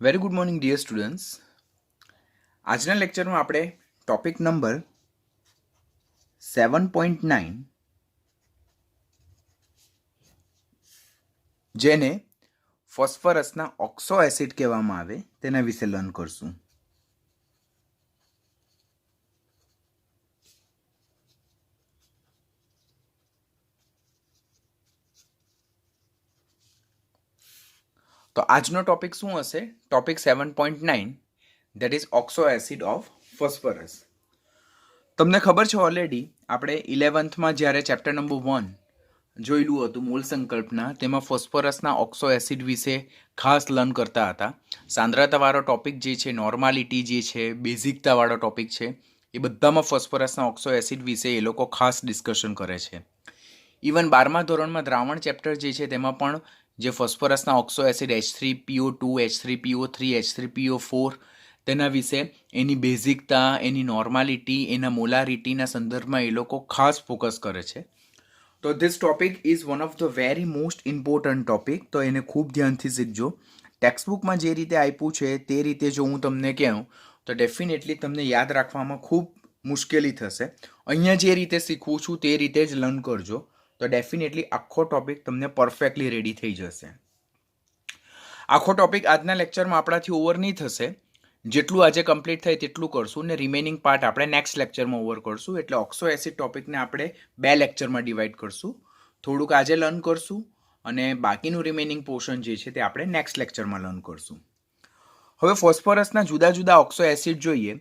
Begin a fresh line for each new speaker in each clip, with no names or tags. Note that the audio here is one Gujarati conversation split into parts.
Very good morning dear students. આજના લેક્ચરમાં આપણે ટોપિક નંબર 7.9 જેને ફોસ્ફરસના ઓક્સો એસિડ કહેવામાં આવે તેના વિશે લર્ન કરશું. તો આજનો ટોપિક શું હશે? Topic 7.9 that is oxo acid of phosphorus. તમને ખબર છે ઓલરેડી આપણે 11થમાં જ્યારે ચેપ્ટર નંબર 1 જોયેલું હતું મૂળ સંકલ્પના, તેમાં ફોસ્ફરસના ઓક્સો એસિડ વિશે ખાસ લર્ન કરતા હતા. સાંદ્રતાવાળો ટોપિક જે છે, નોર્માલિટી જે છે, બેઝિકતાવાળો ટોપિક છે, એ બધામાં ફોસ્ફરસના ઓક્સો એસિડ વિશે એ લોકો ખાસ ડિસ્કશન કરે છે. ઇવન 12મા ધોરણમાં દ્રાવણ ચેપ્ટર જે છે તેમાં પણ જે ફોસ્ફરસના oxo acid H3PO2, H3PO3, H3PO4 તેના વિશે એની બેઝિકતા, એની નોર્માલિટી, એના મોલારિટીના સંદર્ભમાં એ લોકો ખાસ ફોકસ કરે છે. તો this topic is one of the very most important topic. તો એને ખૂબ ધ્યાનથી શીખજો. ટેક્સ્ટબુકમાં જે રીતે આપ્યું છે તે રીતે જો હું તમને કહું તો ડેફિનેટલી તમને યાદ રાખવામાં ખૂબ મુશ્કેલી થશે. અહીંયા જે રીતે શીખવું છું તે રીતે જ લર્ન કરજો, તો ડેફિનેટલી આખો ટોપિક તમને પરફેક્ટલી રેડી થઈ જશે. આખો ટોપિક આજના લેક્ચરમાં આપણાથી ઓવર નહીં થશે. જેટલું આજે કમ્પ્લીટ થાય તેટલું કરશું ને રિમેનિંગ પાર્ટ આપણે નેક્સ્ટ લેક્ચરમાં ઓવર કરશું. એટલે ઓક્સો એસિડ ટોપિકને આપણે 2 લેક્ચરમાં ડિવાઈડ કરશું. થોડુંક આજે લર્ન કરશું અને બાકીનું રિમેનિંગ પોર્શન જે છે તે આપણે નેક્સ્ટ લેક્ચરમાં લર્ન કરશું. હવે ફોસ્ફરસના જુદા જુદા ઓક્સો એસિડ જોઈએ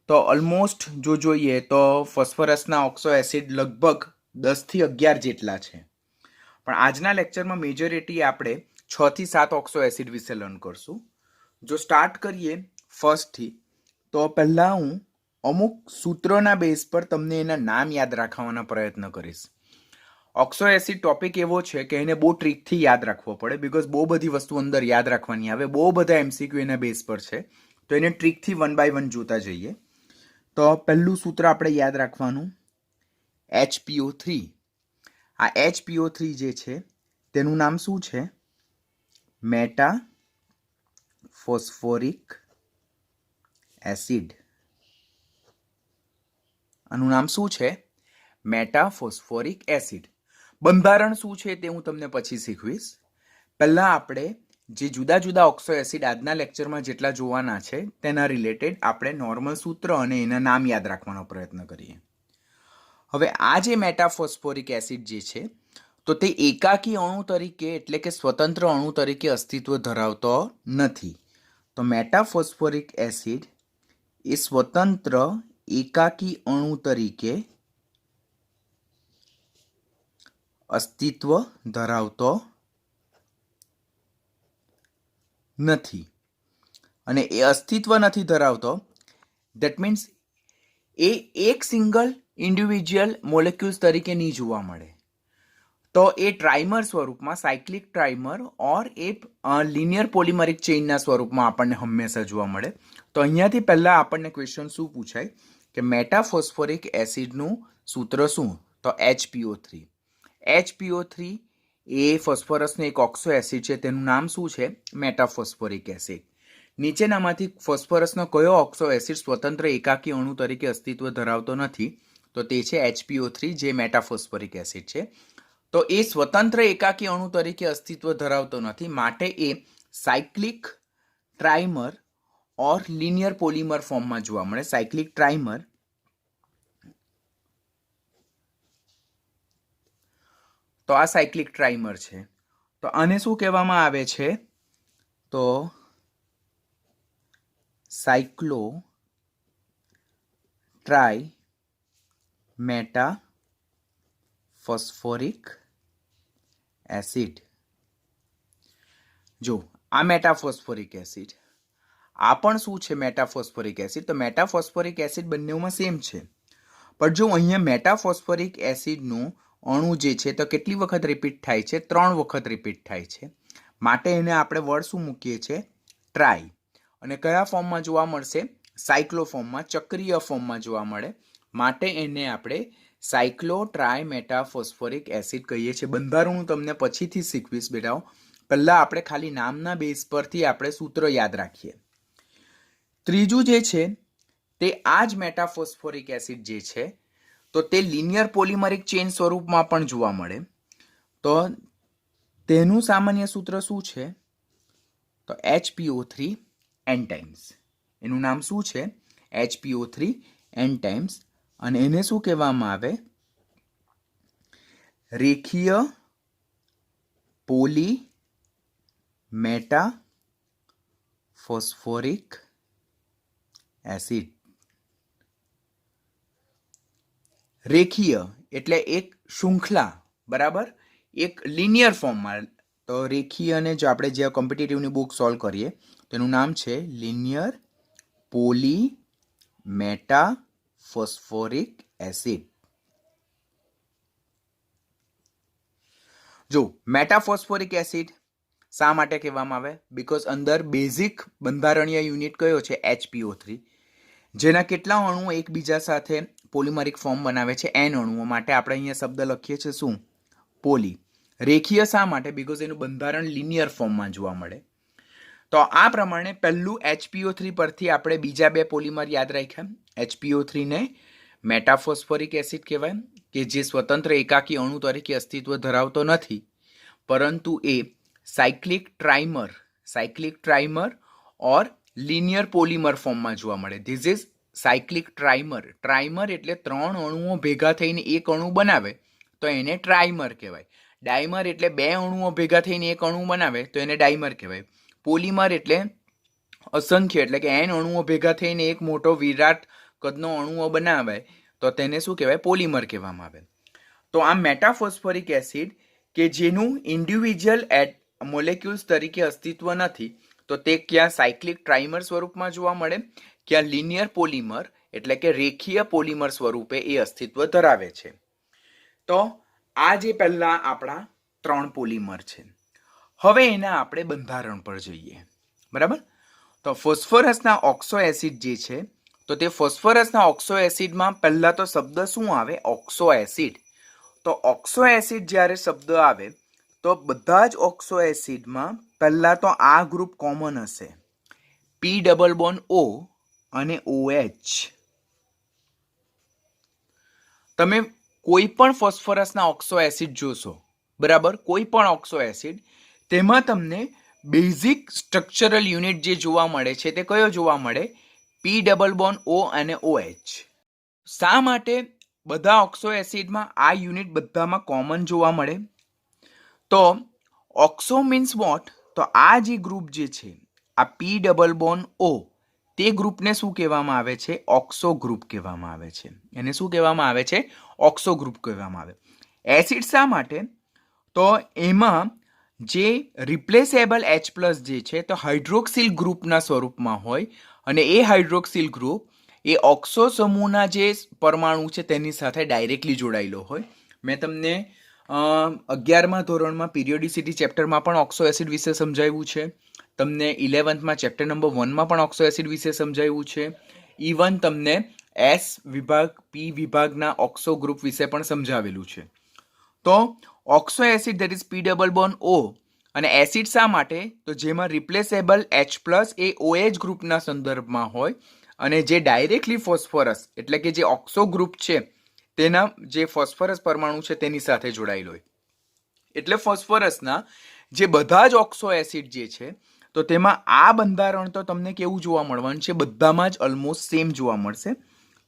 તો ઓલમોસ્ટ જો જોઈએ તો ફોસ્ફરસના ઓક્સો એસિડ લગભગ 10 થી 11 જેટલા છે. પણ આજના લેક્ચરમાં મેજોરિટી આપણે 6 થી 7 ઓક્સો એસિડ વિશે લર્ન કરશું. જો સ્ટાર્ટ કરીએ ફર્સ્ટથી, તો પહેલાં હું અમુક સૂત્રોના બેઝ પર તમને એના નામ યાદ રાખવાનો પ્રયત્ન કરીશ. ઓક્સો એસિડ ટોપિક એવો છે કે એને બહુ ટ્રીકથી યાદ રાખવો પડે, બિકોઝ બહુ બધી વસ્તુ અંદર યાદ રાખવાની આવે, બહુ બધા MCQ એના બેઝ પર છે. તો એને ટ્રીકથી 1 બાય 1 જોતા જઈએ. તો પહેલું સૂત્ર આપણે યાદ રાખવાનું HPO3. આ HPO3 જે છે તેનું નામ શું છે? Meta phosphoric acid. આનું નામ શું છે? Meta phosphoric acid. બંધારણ શું છે તે હું તમને પછી શીખવીશ. પહેલાં આપણે જે જુદા જુદા ઓક્સો એસિડ આજના લેક્ચરમાં જેટલા જોવાના છે તેના રિલેટેડ આપણે નોર્મલ સૂત્ર અને એના નામ યાદ રાખવાનો પ્રયત્ન કરીએ. હવે આ જે મેટાફોસ્ફોરિક એસિડ જે છે તો તે એકાકી અણુ તરીકે એટલે કે સ્વતંત્ર અણુ તરીકે અસ્તિત્વ ધરાવતો નથી. તો મેટાફોસ્ફોરિક એસિડ એ સ્વતંત્ર એકાકી અણુ તરીકે અસ્તિત્વ ધરાવતો નથી. અને એ અસ્તિત્વ નથી ધરાવતો, દેટ મીન્સ એ એક સિંગલ ઇન્ડિવિજ્યુઅલ મોલેક્યુલ્સ તરીકે નહીં જોવા મળે. તો એ ટ્રાઇમર સ્વરૂપમાં, સાયક્લિક ટ્રાઇમર ઓર એ લિનિયર પોલિમરિક ચેઇનના સ્વરૂપમાં આપણને હંમેશા જોવા મળે. તો અહીંયાથી પહેલાં આપણને ક્વેશ્ચન શું પૂછાય કે મેટાફોસ્ફોરિક એસિડનું સૂત્ર શું? તો HPO3. HPO3 એ ફોસ્ફરસનું એક ઓક્સો એસિડ છે, તેનું નામ શું છે? મેટાફોસ્ફોરિક એસિડ. નીચેનામાંથી ફોસ્ફરસનો કયો ઓક્સો એસિડ સ્વતંત્ર એકાકી અણુ તરીકે અસ્તિત્વ ધરાવતો નથી? તો તે છે HPO3 જે મેટાફોસ્ફોરિક એસિડ છે. તો એ સ્વતંત્ર એકાકી અણુ તરીકે અસ્તિત્વ ધરાવતો નથી, માટે એ cyclic trimer or linear polymer ફોર્મમાં જોવા મળે. સાયક્લિક ટ્રાઇમર તો આ સાયક્લિક ટ્રાઇમર છે. તો આને શું કહેવામાં આવે છે? તો સાયક્લો ટ્રાય મેટા ફોસ્ફોરિક એસિડ. જો આ મેટાફોસ્ફોરિક એસિડ, આ પણ શું છે? મેટાફોસ્ફોરિક એસિડ. તો મેટાફોસ્ફોરિક એસિડ બંનેમાં સેમ છે, પણ જો અહીંયા મેટાફોસ્ફોરિક એસિડનું અણુ જે છે તો કેટલી વખત રિપીટ થાય છે? 3 વખત રિપીટ થાય છે. માટે એને આપણે વર્ડ શું મૂકીએ છીએ? ટ્રાય. અને કયા ફોર્મમાં જોવા મળશે? સાયક્લો ફોર્મમાં, ચક્રીય ફોર્મમાં જોવા મળે. માટે એને આપણે સાયક્લો ટ્રાય મેટાફોસ્ફોરિક એસિડ કહીએ છીએ. બંધારણ હું તમને પછીથી શીખવીશ બેટાઓ. પહેલાં આપણે ખાલી નામના બેઝ પરથી આપણે સૂત્ર યાદ રાખીએ. ત્રીજું જે છે તે આ જ મેટાફોસ્ફોરિક એસિડ જે છે તો તે લિનિયર પોલિમરિક ચેન સ્વરૂપમાં પણ જોવા મળે. તો તેનું સામાન્ય સૂત્ર શું છે? તો HPO3 n ટાઈમ્સ. એનું નામ શું છે? HPO3 n times. અને એને શું કહેવામાં આવે? રેખીય પોલી મેટા ફોસ્ફોરિક એસિડ. રેખીય એટલે એક શૃંખલા, બરાબર, એક લિનિયર ફોર્મમાં. તો રેખીયને જો આપણે જે કોમ્પિટિટિવની બુક સોલ્વ કરીએ તેનું નામ છે linear poly meta phosphoric acid. જો મેટાફોસ્ફોરિક એસિડ શા માટે કહેવામાં આવે? બીકોઝ અંદર બેઝિક બંધારણીય યુનિટ કયો છે? HPO3, જેના કેટલા અણુઓ એકબીજા સાથે પોલિમરિક ફોર્મ બનાવે છે? n અણુઓ. માટે આપણે અહીંયા શબ્દ લખીએ છીએ શું? પોલી. રેખીય શા માટે? બીકોઝ એનું બંધારણ લિનિયર ફોર્મમાં જોવા મળે. તો આ પ્રમાણે પહેલું HPO3 પરથી આપણે બીજા બે પોલિમર યાદ રાખ્યા. HPO3 ને મેટાફોસ્ફોરિક એસિડ કહેવાય, કે જે સ્વતંત્ર એકાકી અણુ તરીકે અસ્તિત્વ ધરાવતો નથી, પરંતુ એ cyclic trimer or linear polymer ફોર્મમાં જોવા મળે. This is cyclic trimer. Trimer એટલે 3 અણુઓ ભેગા થઈને એક અણુ બનાવે તો એને ટ્રાઇમર કહેવાય. ડાયમર એટલે 2 અણુઓ ભેગા થઈને એક અણુ બનાવે તો એને ડાયમર કહેવાય. પોલિમર એટલે અસંખ્ય, એટલે કે n અણુઓ ભેગા થઈને એક મોટો વિરાટ કદનો અણુઓ બનાવે તો તેને શું કહેવાય? પોલિમર કહેવામાં આવે. તો આ મેટાફોસ્ફોરિક એસિડ કે જેનું ઇન્ડિવિજ્યુઅલ મોલેક્યુલ્સ તરીકે અસ્તિત્વ નથી, તો તે ક્યાં સાયક્લિક ટ્રાઇમર સ્વરૂપમાં જોવા મળે, ક્યાં લિનિયર પોલિમર એટલે કે રેખીય પોલિમર સ્વરૂપે એ અસ્તિત્વ ધરાવે છે. તો આ જે પહેલા આપણા 3 પોલિમર છે. હવે એના આપણે બંધારણ પર જઈએ, બરાબર. તો ફોસ્ફરસના ઓક્સો એસિડ જે છે તો તે ફોસ્ફરસના ઓક્સો એસિડમાં પહેલા તો શબ્દ શું આવે? Oxo acid. તો ઓક્સો એસિડ જ્યારે શબ્દ આવે તો બધા જ ઓક્સો એસિડમાં પહેલા તો આ ગ્રુપ કોમન હશે, P ડબલ બોન્ડ O અને OH. તમે કોઈ પણ ફોસ્ફરસના ઓક્સો એસિડ જોશો, બરાબર, કોઈ પણ ઓક્સો એસિડ, તેમાં તમને બેઝિક સ્ટ્રક્ચરલ યુનિટ જે જોવા મળે છે તે કયો જોવા મળે? P ડબલ બોન્ડ O અને OH. શા માટે બધા ઓક્સો એસિડમાં આ યુનિટ બધામાં કોમન જોવા મળે? તો ઓક્સો મીન્સ વોટ? તો આ જે ગ્રુપ જે છે, આ P ડબલ બોન્ડ O, તે ગ્રુપને શું કહેવામાં આવે છે? ઓક્સો ગ્રુપ કહેવામાં આવે છે. એને શું કહેવામાં આવે છે? ઓક્સો ગ્રુપ કહેવામાં આવે. એસિડ શા માટે? તો એમાં જે રિપ્લેસેબલ H+ જે છે તો હાઇડ્રોક્સિલ ગ્રુપના સ્વરૂપમાં હોય, અને એ હાઇડ્રોક્સિલ ગ્રુપ એ ઓક્સો સમૂહના જે પરમાણુ છે તેની સાથે ડાયરેક્ટલી જોડાયેલો હોય. મેં તમને 11મા ધોરણમાં પીરિયોડિસિટી ચેપ્ટરમાં પણ ઓક્સો એસિડ વિશે સમજાવ્યું છે. તમને 11થમાં ચેપ્ટર નંબર 1માં પણ ઓક્સો એસિડ વિશે સમજાવ્યું છે. ઇવન તમને S વિભાગ, P વિભાગના ઓક્સો ગ્રુપ વિશે પણ સમજાવેલું છે. તો oxo acid that is P double bond O, અને એસિડ શા માટે? તો જેમાં રિપ્લેસેબલ H+ એ OH ગ્રુપના સંદર્ભમાં હોય, અને જે ડાયરેક્ટલી ફોસ્ફરસ એટલે કે જે ઓક્સો ગ્રુપ છે તેના જે ફોસ્ફરસ પરમાણુ છે તેની સાથે જોડાયેલો હોય. એટલે ફોસ્ફરસના જે બધા જ ઓક્સો એસિડ જે છે તો તેમાં આ બંધારણ તો તમને કેવું જોવા મળવાનું છે? બધામાં જ ઓલમોસ્ટ સેમ જોવા મળશે.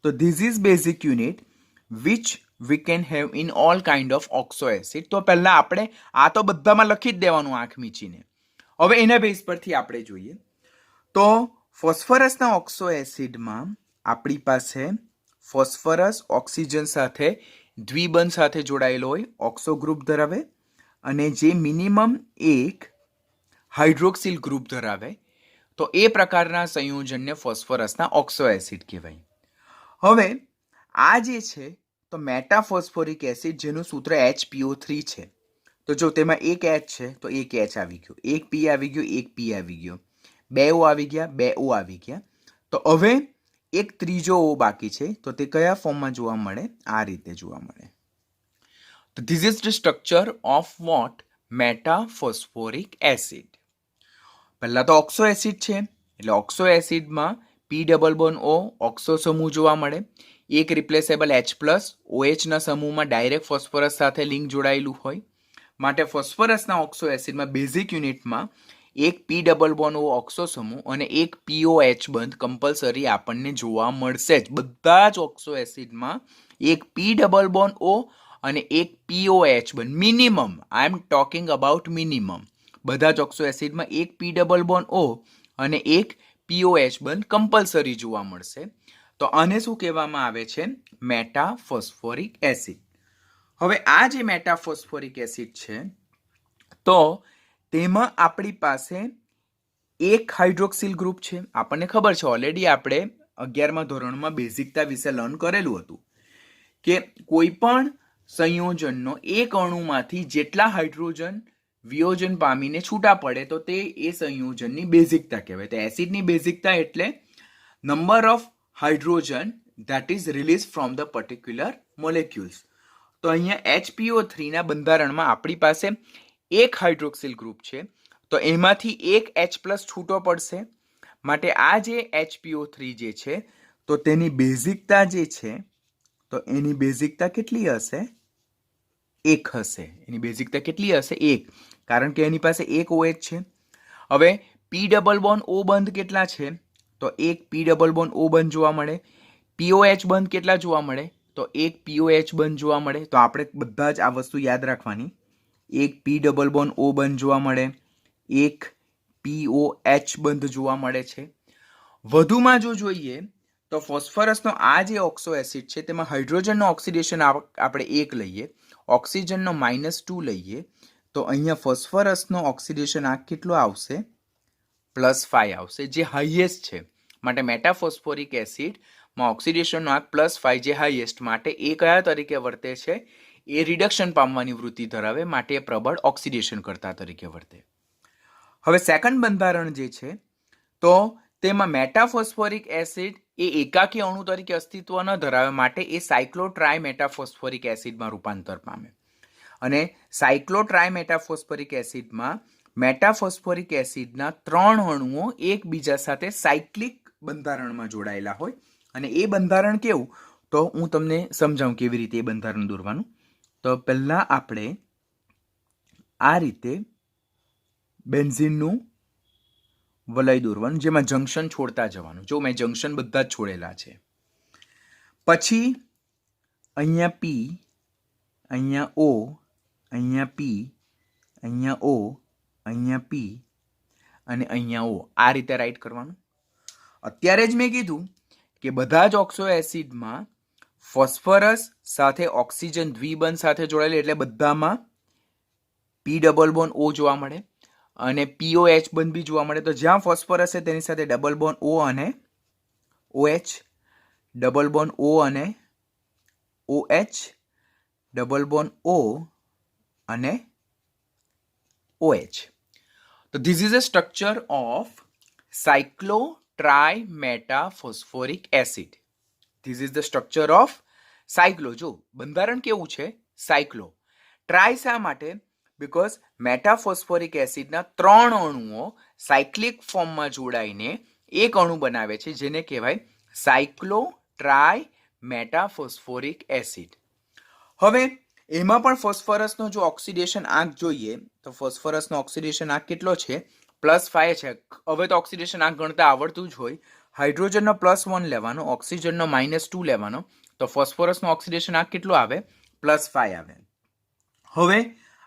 તો this is basic unit which we can have in all kind of oxo acid. તો પહેલા આપણે આ તો બધામાં લખી જ દેવાનું આંખ મીચીને. હવે એના બેઝ પરથી આપણે જોઈએ તો ફોસ્ફરસના ઓક્સો એસિડમાં આપણી પાસે ફોસ્ફરસ ઓક્સિજન સાથે દ્વિબંધ સાથે જોડાયેલો હોય, ઓક્સો ગ્રુપ ધરાવે, અને જે મિનિમમ એક હાઇડ્રોક્સિલ ગ્રુપ ધરાવે, તો એ પ્રકારના સંયોજનને ફોસ્ફરસના ઓક્સો એસિડ કહેવાય. હવે આ જે છે તો મેટાફોસ્ફોરિક એસિડ જેનું સૂત્ર HPO3 છે. તો જો તેમાં એક H છે તો એક H આવી ગયો, એક P આવી ગયો, એક P આવી ગયો, 2 O આવી ગયા, 2 O આવી ગયા. તો હવે એક ત્રીજો O બાકી છે, તો તે કયા ફોર્મમાં જોવા મળે? આ રીતે જોવા મળે. તો this is the structure of what? Metaphosphoric acid. પહેલાં તો ઓક્સો એસિડ છે, એટલે ઓક્સો એસિડમાં P double bond O oxo સમૂહ જોવા મળે. એક રિપ્લેસેબલ H પ્લસ OHના સમૂહમાં ડાયરેક્ટ ફોસ્ફરસ સાથે લિંક જોડાયેલું હોય. માટે ફોસ્ફરસના ઓક્સો એસિડમાં બેઝિક યુનિટમાં એક P double bond O oxo સમૂહ અને એક POH બંધ કમ્પલસરી આપણને જોવા મળશે જ. બધા જ ઓક્સો એસિડમાં એક પી ડબલ બોન્ડ ઓ અને એક POH બંધ minimum, I am talking about minimum, બધા જ ઓક્સો એસિડમાં એક પી ડબલ બોન્ડ ઓ અને એક POH બંધ કમ્પલસરી જોવા મળશે. તો આને શું કહેવામાં આવે છે? મેટાફોસ્ફોરિક એસિડ. હવે આ જે મેટાફોસ્ફોરિક એસિડ છે તો તેમાં આપણી પાસે એક હાઇડ્રોક્સિલ ગ્રુપ છે. આપણને ખબર છે, ઓલરેડી આપણે 11મા ધોરણમાં બેઝિકતા વિશે લર્ન કરેલું હતું કે કોઈ પણ સંયોજનનો એક અણુમાંથી જેટલા હાઇડ્રોજન વિયોજન પામીને છૂટા પડે તો તે એ સંયોજનની બેઝિકતા કહેવાય. તો એસિડની બેઝિકતા એટલે number of hydrogen that is released from the particular molecules. તો અહીંયા HPO3 ના બંધારણમાં આપણી પાસે એક હાઇડ્રોક્સિલ ગ્રુપ છે, તો એમાંથી એક H પ્લસ છૂટો પડશે. માટે આ જે HPO3 જે છે તો તેની બેઝિકતા જે છે તો એની બેઝિકતા કેટલી હશે? 1 હશે. એની બેઝિકતા કેટલી હશે? 1, કારણ કે એની પાસે એક OH છે. હવે પી ડબલ બોન્ડ O બંધ કેટલા છે? તો એક પી ડબલ બોન્ડ O બંધ જોવા મળે. POH બંધ કેટલા જોવા મળે? તો એક POH બંધ જોવા મળે. તો આપણે બધા જ આ વસ્તુ યાદ રાખવાની. એક પી ડબલ બોન્ડ O બંધ જોવા મળે, એક POH બંધ જોવા મળે છે. વધુમાં જો જોઈએ તો ફોસ્ફરસનો આ જે ઓક્સો એસિડ છે તેમાં હાઇડ્રોજનનો ઓક્સિડેશન આપણે 1 લઈએ, ઓક્સિજનનો -2 લઈએ, તો અહીંયા ફોસ્ફરસનો ઓક્સિડેશન આંક કેટલો આવશે? +5 આવશે, જે હાઈએસ્ટ છે. માટે મેટાફોસ્ફોરિક એસિડમાં ઓક્સિડેશનનો આંક +5 જે હાઈએસ્ટ, માટે એ કયા તરીકે વર્તે છે? એ રિડક્શન પામવાની વૃત્તિ ધરાવે, માટે પ્રબળ ઓક્સિડેશન કરતા તરીકે વર્તે. હવે સેકન્ડ બંધારણ જે છે તો તેમાં મેટાફોસ્ફોરિક એસિડ એ એકાકી અણુ તરીકે અસ્તિત્વ ન ધરાવે, માટે એ સાયક્લોટ્રાય મેટાફોસ્ફોરિક એસિડમાં રૂપાંતર પામે. અને સાયક્લોટ્રાય મેટાફોસ્ફોરિક એસિડમાં મેટાફોસ્ફોરિક એસિડના 3 અણુઓ એકબીજા સાથે સાયક્લિક બંધારણમાં જોડાયેલા હોય. અને એ બંધારણ કેવું? તો હું તમને સમજાવું કેવી રીતે એ બંધારણ દોરવાનું. તો પહેલા આપણે આ રીતે બેન્ઝીનનું વલય દોરવાનું, જેમાં જંક્શન છોડતા જવાનું. જો મેં જંક્શન બધા જ છોડેલા છે. પછી અહીંયા P, અહીંયા O, અહીંયા P, અહીંયા O, અહીંયા P અને અહીંયા O, આ રીતે રાઈટ કરવાનું. અત્યારે જ મેં કીધું કે બધા જ ઓક્સો એસિડમાં ફોસ્ફરસ સાથે ઓક્સિજન દ્વિબંધ સાથે જોડાયેલી, એટલે બધામાં પી ડબલ બોન્ડ O જોવા મળે અને POH બંધ બી જોવા મળે. તો જ્યાં ફોસ્ફરસ છે તેની સાથે ડબલ બોન્ડ O અને OH, ડબલ બોન્ડ O અને OH, ડબલ બોન્ડ O અને OH. તો this is a structure of cyclotrimetaphosphoric acid. This is the structure of cyclo. જો બંધારણ કેવું છે? સાયક્લો. ટ્રાય શા માટે? બીકોઝ મેટાફોસ્ફોરિક એસિડના 3 અણુઓ સાયક્લિક ફોર્મમાં જોડાઈને એક અણુ બનાવે છે, જેને કહેવાય સાયક્લોટ્રાય મેટાફોસ્ફોરિક એસિડ. હવે એમાં પણ ફોસ્ફરસનો જો ઓક્સિડેશન આંક જોઈએ તો ફોસ્ફરસનો ઓક્સિડેશન આંક કેટલો છે? +5 છે. હવે તો ઓક્સિડેશન આંક ગણતા આવડતું જ હોય. હાઇડ્રોજનનો +1 લેવાનો, ઓક્સિજનનો -2 લેવાનો, તો ફોસ્ફરસનો ઓક્સિડેશન આંક કેટલો આવે? +5 આવે. હવે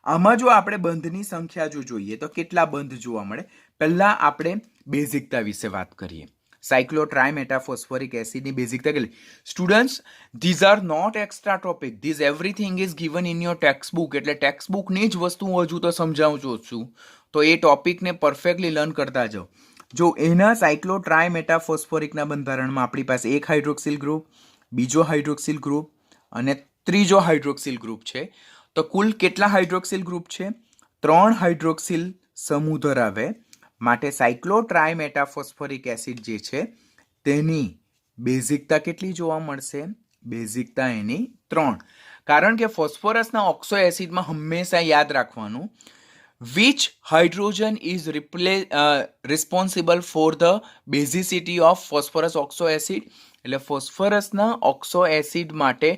આમાં જો આપણે બંધની સંખ્યા જો જોઈએ તો કેટલા બંધ જોવા મળે? પહેલા આપણે બેઝિકતા વિશે વાત કરીએ. સાયક્લોટ્રાયમેટાફોસ્ફોરિક એસિડની બેઝિકતા કેટલી? Students, these are not extra topic, these everything is given in your text book. એટલે ટેક્સ્ટ બુકની જ વસ્તુ હજુ તો સમજાવું છું, તો એ ટોપિકને પરફેક્ટલી લર્ન કરતા જાઓ. જો એના સાયક્લોટ્રાયમેટાફોસ્ફોરિકના બંધારણમાં આપણી પાસે એક હાઇડ્રોક્સિલ ગ્રુપ, બીજો હાઇડ્રોક્સિલ ગ્રુપ અને ત્રીજો હાઇડ્રોક્સિલ ગ્રુપ છે. તો કુલ કેટલા હાઇડ્રોક્સિલ ગ્રુપ છે? 3 હાઇડ્રોક્સિલ સમૂહ ધરાવે. માટે સાયક્લોટ્રાયમેટાફોસ્ફોરિક એસિડ જે છે તેની બેઝિકતા કેટલી જોવા મળશે? બેઝિકતા એની 3. કારણ કે ફોસ્ફરસના ઓક્સો એસિડમાં હંમેશા યાદ રાખવાનું which hydrogen is responsible for the basicity of phosphorus oxo acid. એટલે ફોસ્ફરસના ઓક્સો એસિડ માટે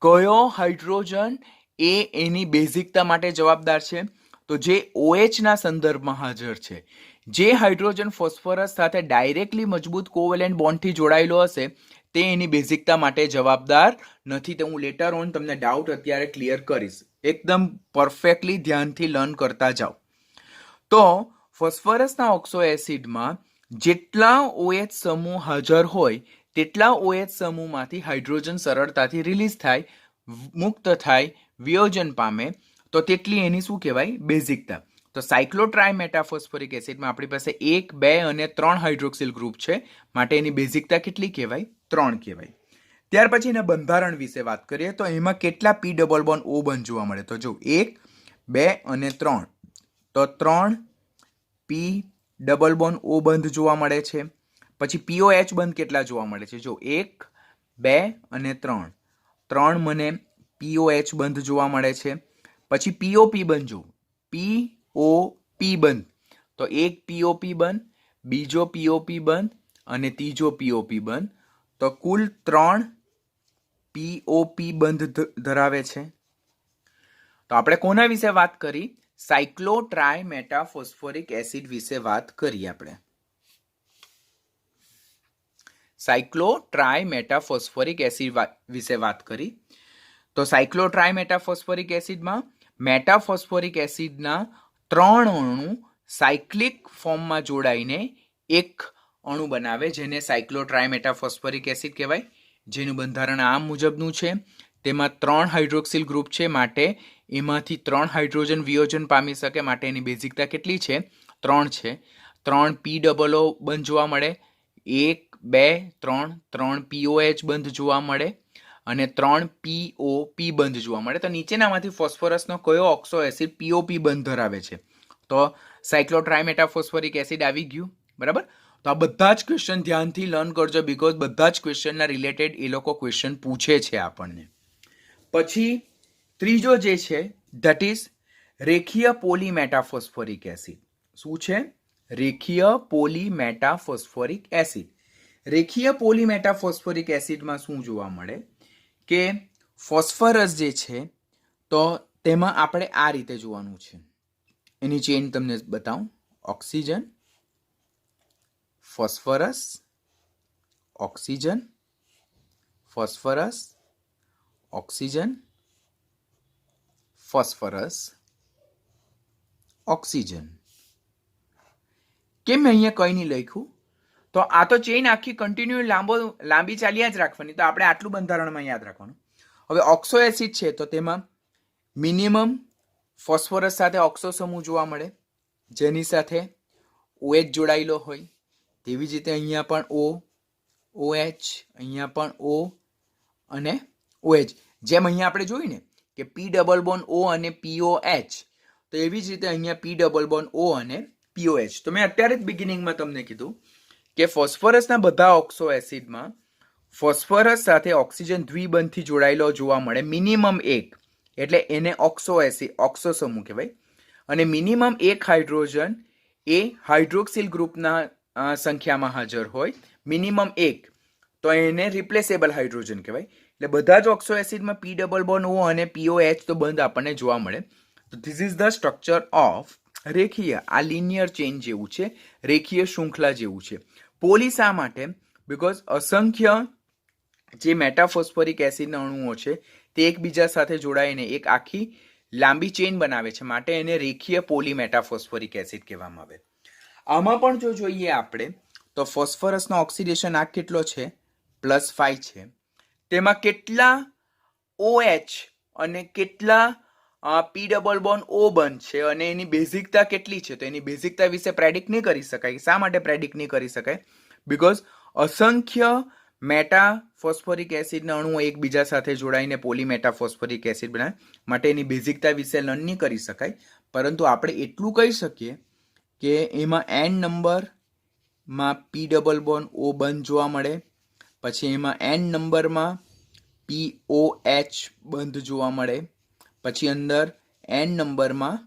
કયો હાઇડ્રોજન એ એની બેઝિકતા માટે જવાબદાર છે? તો જે OH ના સંદર્ભમાં હાજર છે, જે હાઇડ્રોજન ફોસ્ફરસ સાથે ડાયરેક્ટલી મજબૂત કોવેલેન્ટ બોન્ડથી જોડાયેલો હશે તે એની બેઝિકતા માટે જવાબદાર નથી. તે હું લેટર ઓન તમને ડાઉટ અત્યારે ક્લિયર કરીશ. એકદમ પરફેક્ટલી ધ્યાનથી લર્ન કરતા જાઓ. તો ફોસ્ફરસના ઓક્સો એસિડમાં જેટલા OH સમૂહ હાજર હોય તેટલા OH સમૂહમાંથી હાઇડ્રોજન સરળતાથી રિલીઝ થાય, મુક્ત થાય, વિયોજન પામે, તો તેટલી એની શું કહેવાય? બેઝિકતા. તો સાયક્લોટ્રાય મેટાફોસ્ફોરિક એસિડમાં આપણી પાસે 1, 2 અને 3 હાઇડ્રોક્સિલ ગ્રુપ છે, માટે એની બેઝિકતા કેટલી કહેવાય? 3 કહેવાય. ત્યાર પછી એના બંધારણ વિશે વાત કરીએ તો એમાં કેટલા P ડબલ બોન્ડ O બંધ જોવા મળે? તો જો 1, 2 અને 3, તો 3 P ડબલ બોન્ડ O બંધ જોવા મળે છે. પછી POH બંધ કેટલા જોવા મળે છે? જો 1, 2 અને 3, 3 મને POH બંધ જોવા મળે છે. પછી POP બંધ જો POP બંધ, તો એક POP બંધ, બીજો POP બંધ અને ત્રીજો POP બંધ, તો કુલ 3 POP બંધ ધરાવે છે. તો આપણે કોના વિશે વાત કરી? સાયક્લોટ્રાય મેટાફોસ્ફોરિક એસિડ વિશે વાત કરી. આપણે સાયક્લોટ્રાય મેટાફોસ્ફોરિક એસિડ વિશે વાત કરી. તો સાયક્લોટ્રાય મેટાફોસ્ફોરિક એસિડમાં મેટાફોસ્ફોરિક એસિડના 3 અણુ સાયક્લિક ફોર્મમાં જોડાઈને એક અણુ બનાવે, જેને સાયક્લોટ્રાય મેટાફોસ્ફોરિક એસિડ કહેવાય, જેનું બંધારણ આ મુજબનું છે. તેમાં 3 હાઇડ્રોક્સિલ ગ્રુપ છે, માટે એમાંથી 3 હાઇડ્રોજન વિયોજન પામી શકે, માટે એની બેઝિકતા કેટલી છે? 3 છે. 3 P ડબલ O બંધ જોવા મળે, 1, 2, 3, 3 POH બંધ જોવા મળે અને 3 POP બંધ જોવા મળે. તો નીચેનામાંથી ફોસ્ફરસનો કયો ઓક્સો એસિડ POP બંધ ધરાવે છે? તો સાયક્લોટ્રાય મેટાફોસ્ફોરિક એસિડ આવી ગયું. બરાબર. તો આ બધા જ ક્વેશ્ચન ધ્યાનથી લર્ન કરજો, બીકોઝ બધા જ ક્વેશ્ચનના રિલેટેડ એ લોકો ક્વેશ્ચન પૂછે છે આપણને. પછી ત્રીજો જે છે ધેટ ઇઝ રેખીય પોલીમેટાફોસ્ફોરિક એસિડ. શું છે? રેખીય પોલીમેટાફોસ્ફોરિક એસિડ. રેખીય પોલીમેટાફોસ્ફોરિક એસિડમાં શું જોવા મળે કે ફોસ્ફરસ જે છે તો તેમાં આપણે આ રીતે જોવાનું છે. એની ચેન તમને બતાવું. Oxygen, phosphorus, oxygen, phosphorus, oxygen, phosphorus, oxygen. કેમ અહીંયા કંઈ નહીં લખ્યું? તો આ તો ચેઇન આખી કન્ટિન્યુ લાંબી ચાલ્યા જ રાખવાની. તો આપણે આટલું બંધારણમાં યાદ રાખવાનું. હવે ઓક્સો એસિડ છે તો તેમાં મિનિમમ ફોસ્ફરસ સાથે ઓક્સો સમૂહ જોવા મળે, જેની સાથે OH જોડાયેલો હોય. તેવી જ રીતે અહીંયા પણ O, OH, અહીંયા પણ O અને OH. જેમ અહીંયા આપણે જોયું ને કે P ડબલ બોન્ડ O અને POH, તો એવી જ રીતે અહીંયા P ડબલ બોન્ડ O અને POH. તો મેં અત્યારે જ બિગિનિંગમાં તમને કીધું કે ફોસ્ફરસના બધા ઓક્સો એસિડમાં ફોસ્ફરસ સાથે ઓક્સિજન દ્વિબંધથી જોડાયેલો જોવા મળે, મિનિમમ 1, એટલે એને ઓક્સો એસિડ, ઓક્સો સમૂહ કહેવાય. અને મિનિમમ 1 હાઇડ્રોજન એ હાઇડ્રોક્સિલ ગ્રુપના સંખ્યામાં હાજર હોય, મિનિમમ 1, તો એને રિપ્લેસેબલ હાઇડ્રોજન કહેવાય. એટલે બધા જ ઓક્સો એસિડમાં P ડબલ બોન્ડ O અને POH તો બંધ આપણને જોવા મળે. તો this is the structure of રેખીય. આ લિનિયર ચેઇન જેવું છે, રેખીય શૃંખલા જેવું છે. પોલી શા માટે? બીકોઝ અસંખ્ય જે મેટાફોસ્ફોરિક એસિડના અણુઓ છે તે એકબીજા સાથે જોડાઈને એક આખી લાંબી ચેઇન બનાવે છે, માટે એને રેખીય પોલી મેટાફોસ્ફોરિક એસિડ કહેવામાં આવે. આમાં પણ જો જોઈએ આપણે તો ફોસ્ફરસનો ઓક્સિડેશન આંક કેટલો છે? +5 છે. તેમાં કેટલા OH અને કેટલા P ડબલ બોન્ડ O બંધ છે અને એની બેઝિકતા કેટલી છે? તો એની બેઝિકતા વિશે પ્રેડિક્ટ નહીં કરી શકાય. શા માટે પ્રેડિક્ટ નહીં કરી શકાય? બીકોઝ અસંખ્ય મેટાફોસ્ફોરિક એસિડના અણુઓ એકબીજા સાથે જોડાઈને પોલીમેટાફોસ્ફોરિક એસિડ બનાવે, માટે એની બેઝિકતા વિશે લર્ન નહીં કરી શકાય. પરંતુ આપણે એટલું કહી શકીએ કે એમાં N નંબરમાં P ડબલ બોન્ડ O બંધ જોવા મળે, પછી એમાં N નંબરમાં POH બંધ જોવા મળે, પછી અંદર N નંબરમાં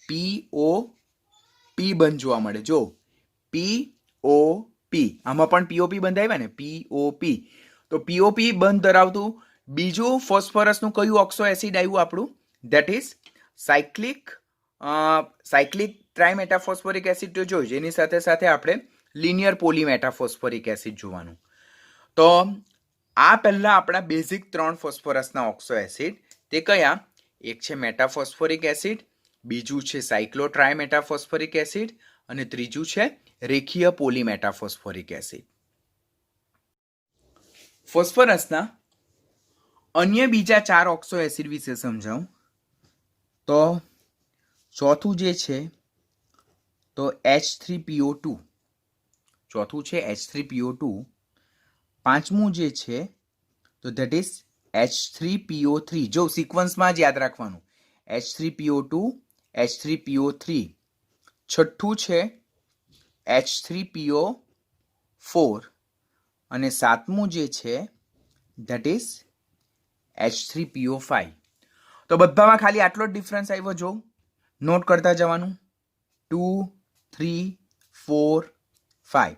POP બંધ જોવા મળે. જો POP, આમાં પણ POP બંધ આવ્યા ને, POP. તો POP બંધ ધરાવતું બીજું ફોસ્ફરસનું કયું ઓક્સો એસિડ આવ્યું આપણું? ધેટ ઇઝ સાયક્લિક ટ્રાઇમેટાફોસ્ફોરિક એસિડ તો જોયું, જેની સાથે સાથે આપણે લિનિયર પોલીમેટાફોસ્ફોરિક એસિડ જોવાનું. તો આ પહેલા આપણા બેઝિક 3 ફોસ્ફરસના ઓક્સો એસિડ તે કયા? એક છે મેટાફોસ્ફોરિક એસિડ, બીજું છે સાયક્લોટ્રાઇમેટાફોસ્ફોરિક એસિડ અને ત્રીજું છે રેખીય પોલીમેટાફોસ્ફોરિક એસિડ. ફોસ્ફરસના અન્ય બીજા 4 ઓક્સો એસિડ વિશે સમજાવું તો ચોથું જે છે તો H3PO2, ચોથું છે H3PO2. પાંચમું જે છે તો ધેટ ઇઝ H3PO3. જો સિક્વન્સમાં જ યાદ રાખવાનું, H3PO2, H3PO3. છઠ્ઠું છે H3PO4 અને સાતમું જે છે ધેટ ઇઝ H3PO5. તો બધામાં ખાલી આટલો જ ડિફરન્સ આવ્યો. જો નોટ કરતા જવાનું, 2, 3, 4, 5.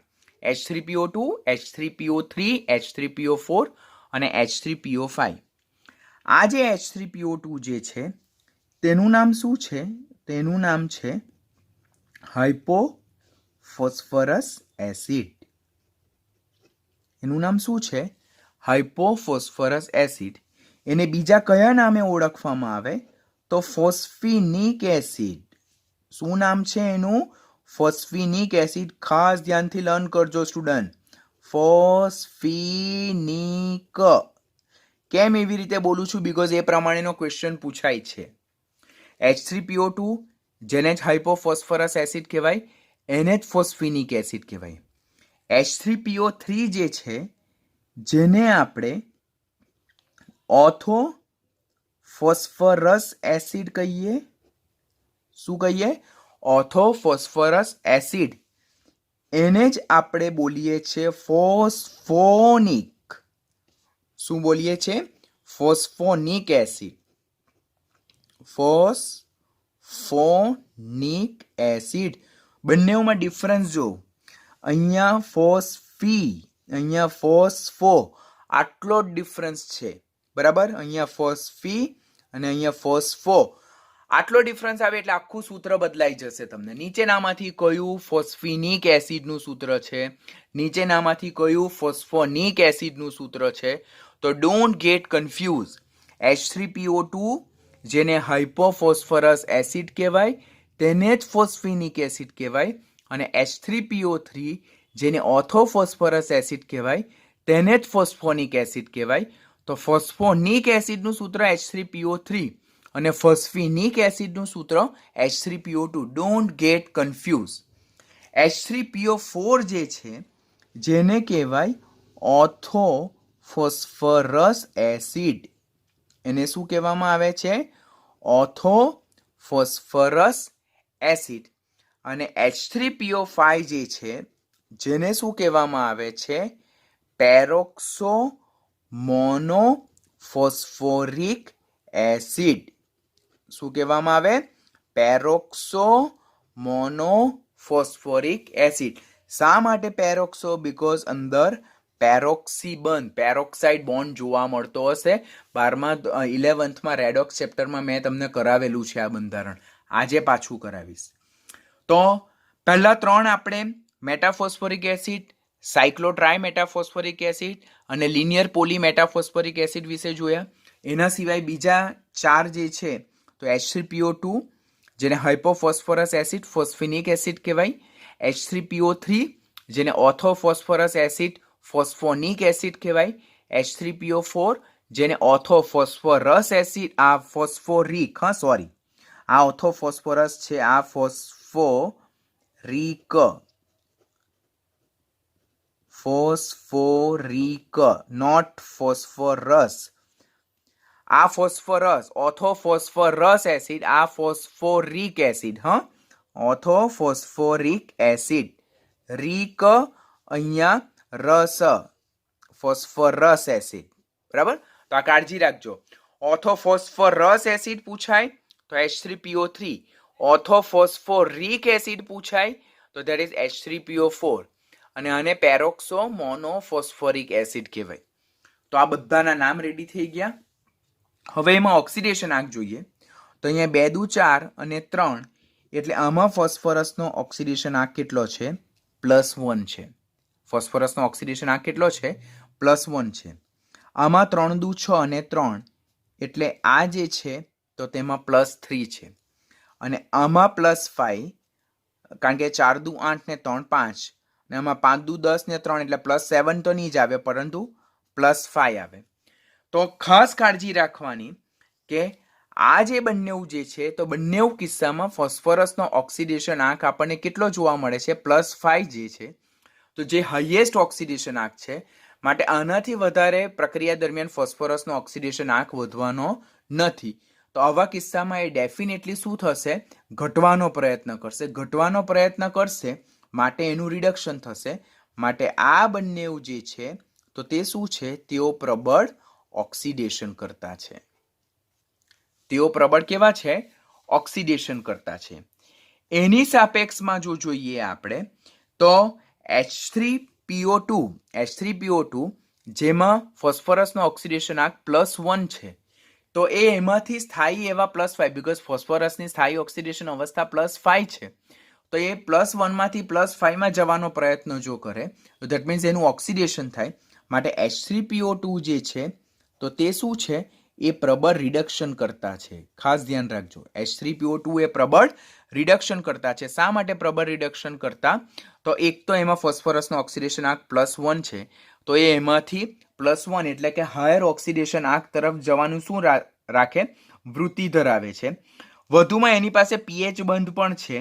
H3PO2, H3PO3, H3PO4 અને H3PO5. આ જે H3PO2 જે છે તેનું નામ શું છે? તેનું નામ છે હાઇપોફોસ્ફરસ એસિડ. એનું નામ શું છે? હાઇપોફોસ્ફરસ એસિડ. એને બીજા કયા નામે ઓળખવામાં આવે તો ફોસ્ફિનિક એસિડ. શું નામ છે એનું? ફોસ્ફિનિક એસિડ. ખાસ ધ્યાનથી લર્ન કરજો સ્ટુડન્ટ. ફોસ્ફિનિક. કેમ એવી રીતે બોલું છું? બીકોઝ એ પ્રમાણેનો ક્વેશ્ચન પૂછાય છે. H3PO2 જેને જ હાઇપોફોસ્ફરસ એસિડ કહેવાય, એને જ ફોસ્ફિનિક એસિડ કહેવાય. H3PO3 જે છે જેને આપણે ઓથો ફોસ્ફરસ એસિડ કહીએ. શું કહીએ? ઓથો ફોસ્ફરસ એસિડ. એને જ આપણે બોલીએ છીએ ફોસ્ફોનિક. શું બોલીએ છીએ? ફોસ્ફોનિક એસિડ. ફોસ્ફોનિક એસિડ. બંનેમાં ડિફરન્સ જો. અહીંયા ફોસ્ફી, અહીંયા ફોસ્ફો, આટલો જ ડિફરન્સ છે. બરાબર? અહીંયા ફોસ્ફી અને અહીંયા ફોસ્ફો. આટલો ડિફરન્સ આવે એટલે આખું સૂત્ર બદલાઈ જશે તમને. નીચેનામાંથી કયું ફોસ્ફિનિક એસિડનું સૂત્ર છે, નીચેનામાંથી કયું ફોસ્ફોનિક એસિડનું સૂત્ર છે? તો ડોન્ટ ગેટ કન્ફ્યુઝ. H3PO2 જેને હાઇપોફોસ્ફરસ એસિડ કહેવાય તેને જ ફોસ્ફિનિક એસિડ કહેવાય, અને H3PO3 જેને ઓથોફોસ્ફરસ એસિડ કહેવાય તેને જ ફોસ્ફોનિક એસિડ કહેવાય. તો ફોસ્ફોનિક એસિડનું સૂત્ર H3PO3 અને ફોસ્ફિનિક એસિડનું સૂત્ર H3PO2. Don't get confuse. H3PO4 જે છે જેને કહેવાય ઓથોફોસ્ફરસ એસિડ. એને શું કહેવામાં આવે છે? ઓથોફોસ્ફરસ એસિડ. અને H3PO5 જે છે જેને શું કહેવામાં આવે છે? પેરોક્સો મોનોફોસ્ફોરિક એસિડ. શું કહેવામાં આવે? પેરોક્સો મોનોફોસ્ફોરિક એસિડ. શા માટે પેરોક્સો? બીકોઝ અંદર પેરોક્સાઇડ બોન્ડ જોવા મળતો હશે. 11th રેડોક્સ ચેપ્ટરમાં મેં તમને કરાવેલું છે આ બંધારણ. આજે પાછું કરાવીશ. તો પહેલા 3 આપણે મેટાફોસ્ફોરિક એસિડ, સાયક્લોટ્રાઇમેટાફોસ્ફોરિક એસિડ અને લિનિયર પોલીમેટાફોસ્ફોરિક એસિડ વિશે જોયા. એના સિવાય બીજા 4 જે છે તો H3PO2 જેને હાઇપોફોસ્ફરસ એસિડ ફોસ્ફિનિક એસિડ કહેવાય, H3PO3 જેને ઓથોફોસ્ફરસ એસિડ ફોસ્ફોનિક એસિડ કહેવાય, H3PO4 જેને ઓથોફોસ્ફરસ એસિડ આ ફોસ્ફોરિક આ ઓથોફોસ્ફરસ છે, આ ફોસ્ફોરિક નોટ ફોસ્ફરસ. આ ફોસ્ફરસ ઓથોફોસ્ફરસ એસિડ, આ ફોસ્ફોરિક એસિડ. ઓથોફોસ્ફોરિક એસિડ. રીક અહીંયા રસ, ફોસ્ફરસ એસિડ. બરાબર? તો આ કાળજી રાખજો. ઓથોફોસ્ફરસ એસિડ પૂછાય તો H3PO3, ઓર્થોફોસ્ફોરિક એસિડ પૂછાય તો ધેટ ઇઝ H3PO4 અને આને પેરોક્સો મોનોફોસ્ફોરિક એસિડ કહેવાય. તો આ બધાના નામ રેડી થઈ ગયા. હવે એમાં ઓક્સિડેશન આંક જોઈએ તો અહીંયા 2 દુ 4 અને 3 એટલે આમાં ફોસ્ફરસનો ઓક્સિડેશન આંક કેટલો છે? +1 છે. ફોસ્ફરસનો ઓક્સિડેશન આંક કેટલો છે? +1 છે. આમાં 3 દુ 6 અને 3 એટલે આ જે છે તો તેમાં +3 છે અને આમાં +5 કારણ કે 4 દુ 8 ને 3 5 અને આમાં 5 દુ 10 ને 3 એટલે +7 તો નહીં જ આવે પરંતુ +5 આવે. તો ખાસ કાળજી રાખવાની કે આ જે બંનેવ જે છે તો બંનેવ કિસ્સામાં ફોસ્ફરસનો ઓક્સિડેશન આંક આપણને કેટલો જોવા મળે છે? +5 જે છે તો જે હાઈએસ્ટ ઓક્સિડેશન આંક છે. માટે આનાથી વધારે પ્રક્રિયા દરમિયાન ફોસ્ફરસનો ઓક્સિડેશન આંક વધવાનો નથી. તો આવા કિસ્સામાં એ ડેફિનેટલી શું થશે? ઘટવાનો પ્રયત્ન કરશે. ઘટવાનો પ્રયત્ન કરશે માટે એનું રિડક્શન થશે. માટે આ બંનેવ જે છે તો તે શું છે? તેઓ પ્રબળ ઓક્સિડેશન કરતા છે. તેઓ પ્રબળ કેવા છે? ઓક્સિડેશન કરતા છે. એની સાપેક્ષમાં જો જોઈએ આપણે તો H3PO2 જેમાં ફોસ્ફરસનો ઓક્સિડેશન આંક +1 છે તો એ એમાંથી સ્થાયી એવા +5 બીકોઝ ફોસ્ફરસની સ્થાયી ઓક્સિડેશન અવસ્થા +5 છે તો એ +1 માંથી +5 જવાનો પ્રયત્ન જો કરે તો ધેટ મીન્સ એનું ઓક્સિડેશન થાય. માટે H3PO2 જે છે તો તે શું છે? એ પ્રબળ રિડક્શન કરતા છે. ખાસ ધ્યાન રાખજો, H3PO2 એ પ્રબળ રિડક્શન કરતા છે. શા માટે પ્રબળ રિડક્શન કરતા? તો એક તો એમાં ફોસ્ફરસનો ઓક્સિડેશન આંક +1 છે તો એ એમાંથી +1 એટલે કે હાયર ઓક્સિડેશન આંક તરફ જવાનું શું રાખે? વૃત્તિ ધરાવે છે. વધુમાં એની પાસે pH બંધ પણ છે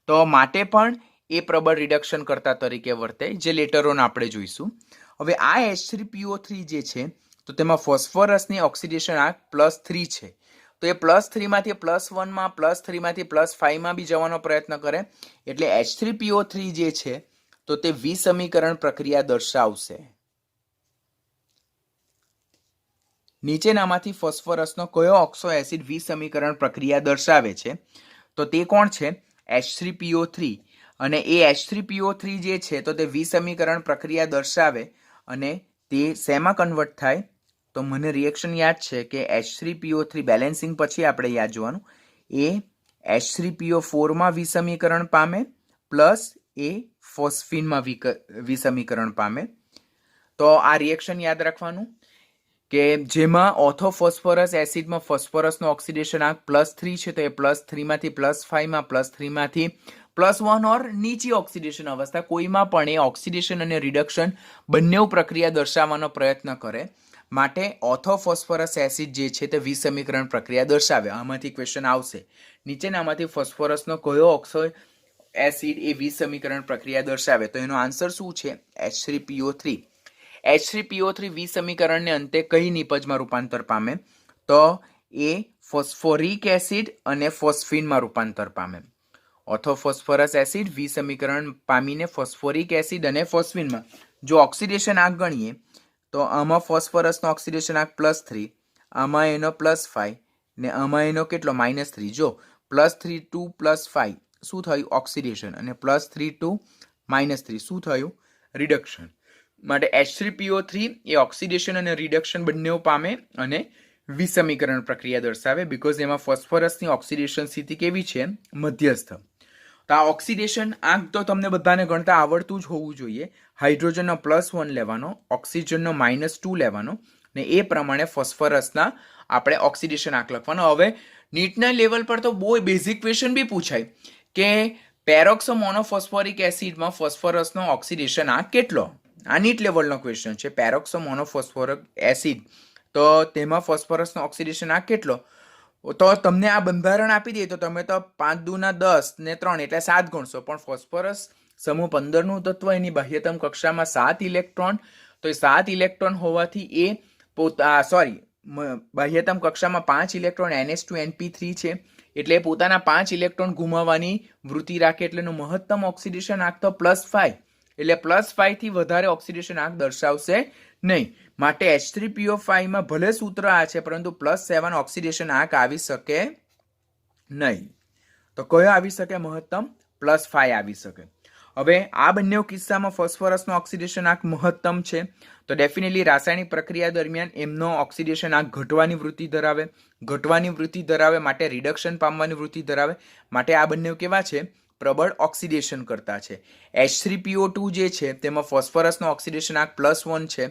તો માટે પણ એ પ્રબળ રિડક્શન કરતા તરીકે વર્તે, જે લેટર ઓન આપણે જોઈશું. હવે આ H3PO3 જે છે તો તેમાં ફોસ્ફરસની ઓક્સિડેશન આંક +3 છે તો એ +3 માંથી +1 માં +3 માંથી +5 માં બી જવાનો પ્રયત્ન કરે એટલે H3PO3 જે છે તો તે વિસમીકરણ પ્રક્રિયા દર્શાવશે. નીચેનામાંથી ફોસ્ફરસનો કયો ઓક્સો એસિડ વિસમીકરણ પ્રક્રિયા દર્શાવે છે? તો તે કોણ છે? H3PO3 અને એ H3PO3 જે છે તો તે વિસમીકરણ પ્રક્રિયા દર્શાવે અને તે શેમાં કન્વર્ટ થાય? તો મને રિએક્શન યાદ છે કે H3PO3 બેલેન્સિંગ પછી આપણે યાદ જોવાનું એ H3PO4 માં વિસમીકરણ પામે પ્લસ એ ફોસ્ફીનમાં વિસમીકરણ પામે. તો આ રિએક્શન યાદ રાખવાનું કે જેમાં ઓર્થોફોસ્ફરસ એસિડમાં ફોસ્ફરસનો ઓક્સિડેશન આંક +3 છે તો એ +3 માંથી +5 માં +3 માંથી +1 ઓર નીચી ઓક્સિડેશન અવસ્થા કોઈમાં પણ એ ઓક્સિડેશન અને રિડક્શન બંને પ્રક્રિયા દર્શાવવાનો પ્રયત્ન કરે. માટે ઓર્થોફોસ્ફરસ એસિડ જે છે તે વિસમીકરણ પ્રક્રિયા દર્શાવે. આમાંથી ક્વેશ્ચન આવશે, નીચેનામાંથી ફોસ્ફરસનો કયો ઓક્સો એસિડ એ વિસમીકરણ પ્રક્રિયા દર્શાવે? તો એનો આન્સર શું છે? H3PO3. H3PO3 વિસમીકરણને અંતે કઈ નિપજમાં રૂપાંતર પામે? તો એ ફોસ્ફોરિક એસિડ અને ફોસ્ફીનમાં રૂપાંતર પામે. ઓર્થોફોસ્ફરસ એસિડ વિસમીકરણ પામીને ફોસ્ફોરિક એસિડ અને ફોસ્ફીનમાં. જો ઓક્સિડેશન આંક ગણીએ તો આમાં ફોસ્ફરસનો ઓક્સિડેશન આંક +3, આમાં એનો +5 ને આમાં એનો કેટલો? -3. જો +3 to +5 શું થયું? ઓક્સિડેશન. અને +3 to -3 શું થયું? રિડક્શન. માટે H3PO3 એ ઓક્સિડેશન અને રિડક્શન બંને પામે અને વિસમીકરણ પ્રક્રિયા દર્શાવે બીકોઝ એમાં ફોસ્ફરસની ઓક્સિડેશન સ્થિતિ કેવી છે? મધ્યસ્થ. તો આ ઓક્સિડેશન આંક તો તમને બધાને ગણતા આવડતું જ હોવું જોઈએ. હાઇડ્રોજનનો +1 લેવાનો, ઓક્સિજનનો -2 લેવાનો ને એ પ્રમાણે ફોસ્ફરસના આપણે ઓક્સિડેશન આંક લખવાનો. હવે નીટના લેવલ પર તો બહુ બેઝિક ક્વેશ્ચન બી પૂછાય કે પેરોક્સો મોનોફોસ્ફોરિક એસિડમાં ફોસ્ફરસનો ઓક્સિડેશન આંક કેટલો? આ નીટ લેવલનો ક્વેશ્ચન છે. પેરોક્સો મોનોફોસ્ફોરિક એસિડ તો તેમાં ફોસ્ફરસનો ઓક્સિડેશન આંક કેટલો? તો તમને આ બંધારણ આપી દે તો તમે તો 5 દુ 10 ને 3 એટલે 7 ગણશો, પણ ફોસ્ફરસ સમૂહ 15 નું તત્વ, એની બાહ્યતમ કક્ષામાં 7 ઇલેક્ટ્રોન, તો એ 7 ઇલેક્ટ્રોન હોવાથી એ બાહ્યતમ કક્ષામાં 5 ઇલેક્ટ્રોન NH2 NP3 છે એટલે પોતાના 5 ઇલેક્ટ્રોન ગુમાવવાની વૃત્તિ રાખે એટલે એનું મહત્તમ ઓક્સિડેશન આંક તો +5 એટલે +5 થી વધારે ઓક્સિડેશન આંક દર્શાવશે નહીં. માટે H3PO5 માં ભલે સૂત્ર આ છે પરંતુ +7 ઓક્સિડેશન આંક આવી શકે નહીં. તો કયો આવી શકે મહત્તમ? +5 આવી શકે. હવે આ બંને કિસ્સામાં ફોસ્ફરસનો ઓક્સિડેશન આંક મહત્તમ છે, તો ડેફિનેટલી રાસાયણિક પ્રક્રિયા દરમિયાન એમનો ઓક્સિડેશન આંક ઘટવાની વૃત્તિ ધરાવે માટે રિડક્શન પામવાની વૃત્તિ ધરાવે માટે આ બંને કેવા છે? પ્રબળ ઓક્સિડેશન કરતા છે. H3PO2 જે છે તેમાં ફોસ્ફરસનો ઓક્સિડેશન આંક +1 છે.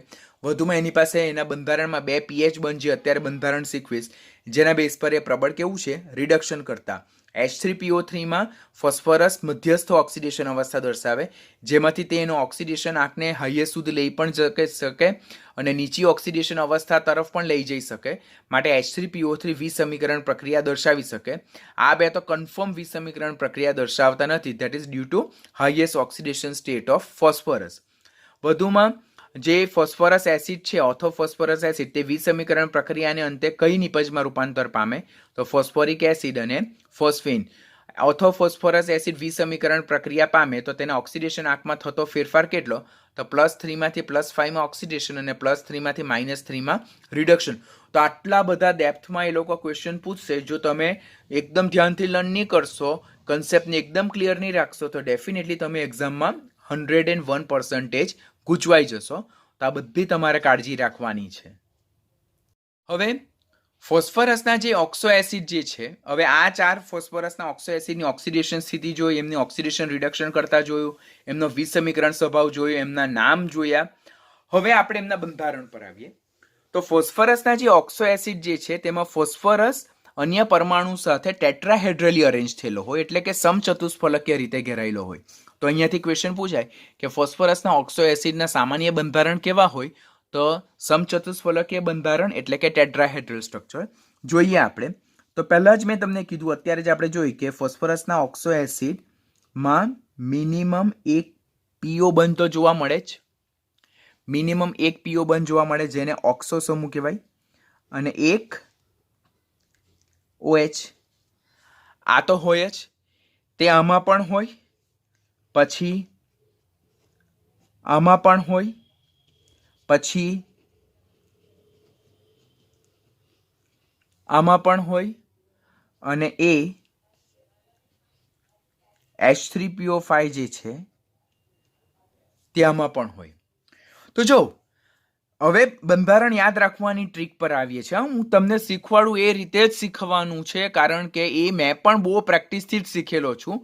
વધુમાં એની પાસે એના બંધારણમાં 2 pH બંધ જે અત્યારે બંધારણ શીખવીશ, જેના બેઝ પર એ પ્રબળ કેવું છે? રિડક્શન કરતા. H3PO3 માં ફોસ્ફરસ મધ્યસ્થ ઓક્સિડેશન અવસ્થા દર્શાવે, જેમાંથી તે એનો ઓક્સિડેશન આંકને હાઈએસ્ટ સુધી લઈ પણ શકે અને નીચી ઓક્સિડેશન અવસ્થા તરફ પણ લઈ જઈ શકે, માટે H3PO3 વિસમીકરણ પ્રક્રિયા દર્શાવી શકે. આ બે તો કન્ફર્મ વિસમીકરણ પ્રક્રિયા દર્શાવતા નથી, that is due to highest oxidation state of phosphorus. વધુમાં જે ફોસ્ફરસ એસિડ છે, ઓર્થોફોસ્ફરસ એસિડ, તે વિસમીકરણ પ્રક્રિયાને અંતે કઈ નિપજમાં રૂપાંતર પામે? તો ફોસ્ફોરિક એસિડ અને ફોસ્ફેન. ઓર્થોફોસ્ફરસ એસિડ વિસમીકરણ પ્રક્રિયા પામે તો તેના ઓક્સિડેશન આંકમાં થતો ફેરફાર કેટલો? તો +3 માંથી +5 માં ઓક્સિડેશન અને +3 માંથી -3 માં રિડક્શન. તો આટલા બધા ડેપ્થમાં એ લોકો ક્વેશ્ચન પૂછશે. જો તમે એકદમ ધ્યાનથી લર્ન નહીં કરશો, કન્સેપ્ટને એકદમ ક્લિયર નહીં રાખશો, તો ડેફિનેટલી તમે એક્ઝામમાં 101% ગૂંચવાઈ જશો. તો આ બધી તમારે કાળજી રાખવાની છે. હવે ફોસ્ફરસના જે ઓક્સો એસિડ જે છે, હવે આ 4 ફોસ્ફરસના ઓક્સો એસિડની ઓક્સિડેશન સ્થિતિ જોઈ, એમની ઓક્સિડેશન રિડક્શન કરતા જોયું, એમનો વિસમીકરણ સ્વભાવ જોયો, એમના નામ જોયા. હવે આપણે એમના બંધારણ પર આવીએ. તો ફોસ્ફરસના જે ઓક્સો એસિડ જે છે તેમાં ફોસ્ફરસ અન્ય પરમાણુ સાથે ટેટ્રાહેડ્રલી અરેન્જ થયેલો હોય, એટલે કે સમચતુષ્ફલકીય રીતે ઘેરાયેલો હોય. તો અહીંયાથી ક્વેશ્ચન પૂછાય કે ફોસ્ફરસના ઓક્સો એસિડના સામાન્ય બંધારણ કેવા હોય? તો સમચતુષ્ફલકીય બંધારણ એટલે કે ટેટ્રાહેડ્રલ સ્ટ્રક્ચર. જોઈએ આપણે. તો પહેલા જ મેં તમને કીધું, અત્યારે જ આપણે જોઈ કે ફોસ્ફરસના ઓક્સો એસિડમાં મિનિમમ એક પીઓ બંધ તો જોવા મળે જ. મિનિમમ એક પીઓ બંધ જોવા મળે, જેને ઓક્સો સમૂહ કહેવાય, અને એક OH. આ તો હોય જ, તે આમાં પણ હોય, પછી આમાં પણ હોય, પછી આમાં પણ હોય, અને એ H3PO5 જે છે ત્યાંમાં પણ હોય. તો જો હવે બંધારણ યાદ રાખવાની ટ્રીક પર આવીએ છીએ. હું તમને શીખવાડું એ રીતે જ શીખવાનું છે, કારણ કે એ મેં પણ બહુ પ્રેક્ટિસથી જ શીખેલો છું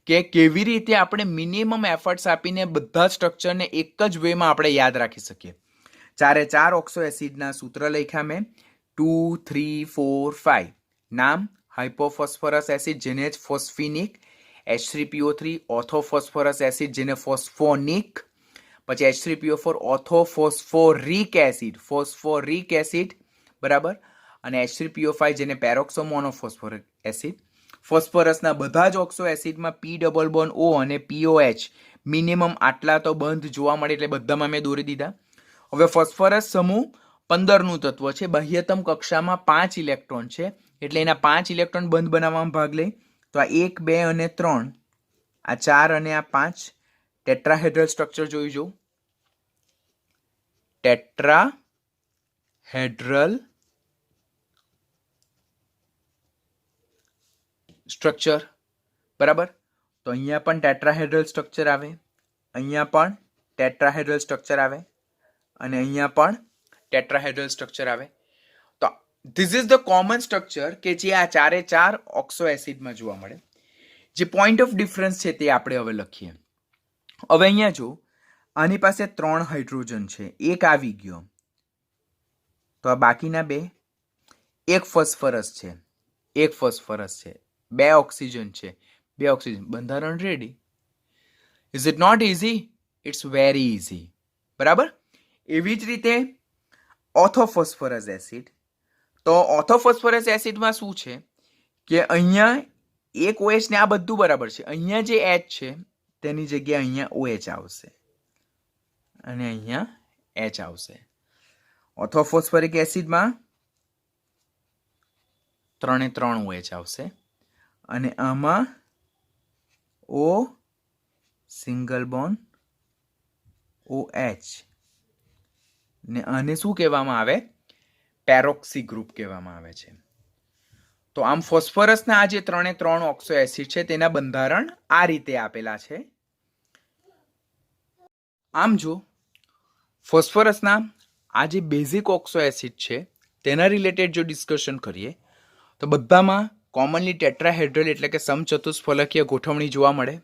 કે કેવી રીતે આપણે મિનિમમ એફર્ટ્સ આપીને બધા સ્ટ્રક્ચરને એક જ વેમાં આપણે યાદ રાખી શકીએ. 4 ઓક્સો એસિડના સૂત્ર લખ્યા મેં, 2, 3, 4, 5. નામ હાઇપોફોસ્ફરસ એસિડ, જેને જ ફોસ્ફિનિક. H3PO3 ઓર્થોફોસ્ફરસ એસિડ, જેને ફોસ્ફોનિક. પછી H3PO4 ઓર્થોફોસ્ફોરિક એસિડ, બરાબર, અને H3PO5 જેને પેરોક્સો મોનોફોસ્ફોરિક એસિડ. ફોસ્ફરસના બધા જ ઓક્સો એસિડમાં P ડબલ બોન્ડ O અને POH મિનિમમ આટલા તો બંધ જોવા મળે, એટલે બધામાં મેં દોરી દીધા. હવે ફોસ્ફરસ સમૂહ 15 નું તત્વ છે, બાહ્યતમ કક્ષામાં 5 ઇલેક્ટ્રોન છે, એટલે એના 5 ઇલેક્ટ્રોન બંધ બનાવવામાં ભાગ લે. તો આ 1, 2 અને 3, આ 4 અને આ 5 ટેટ્રાહેડ્રલ સ્ટ્રક્ચર જોઈ જો. ટેટ્રાહેડ્રલ સ્ટ્રક્ચર, બરાબર. તો અહીંયા પણ ટેટ્રાહેડ્રલ સ્ટ્રક્ચર આવે, અહીંયા પણ ટેટ્રાહેડ્રલ સ્ટ્રક્ચર આવે, અને અહીંયા પણ ટેટ્રાહેડ્રલ સ્ટ્રક્ચર આવે. તો this is the common structure કે જે આ 4 ઓક્સો એસિડમાં જોવા મળે. જે પોઈન્ટ ઓફ ડિફરન્સ છે તે આપણે હવે લખીએ. હવે અહીંયા જો આની પાસે 3 હાઇડ્રોજન છે, એક આવી ગયો, તો આ બાકીના 2, એક ફોસ્ફરસ છે, 2 ઓક્સિજન છે, 2 ઓક્સિજન, બંધારણ ready. Is it not easy? It's very easy, બરાબર. એવી જ રીતે ઓર્થોફોસ્ફરસ એસિડ. તો ઓર્થોફોસ્ફરસ એસિડમાં શું છે કે અહીંયા એક OH ને આ બધું બરાબર છે, અહીંયા જે H છે તેની જગ્યાએ અહીંયા OH આવશે અને અહીંયા H આવશે. ઓર્થોફોસ્ફરિક એસિડમાં 3 OH આવશે, અને આમાં O સિંગલ બોન્ડ OH, ને આને શું કહેવામાં આવે? પેરોક્સી ગ્રુપ કહેવામાં આવે છે. તો આમ ફોસ્ફરસના આ જે 3 ઓક્સો એસિડ છે તેના બંધારણ આ રીતે આપેલા છે. આમ જો ફોસ્ફરસના આ જે બેઝિક ઓક્સો એસિડ છે તેના રિલેટેડ જો ડિસ્કશન કરીએ તો બધામાં કોમનલી ટેટ્રાહેડ્રલ એટલે કે સમચતુષ્ફલકીય ગોઠવણી જોવા મળે.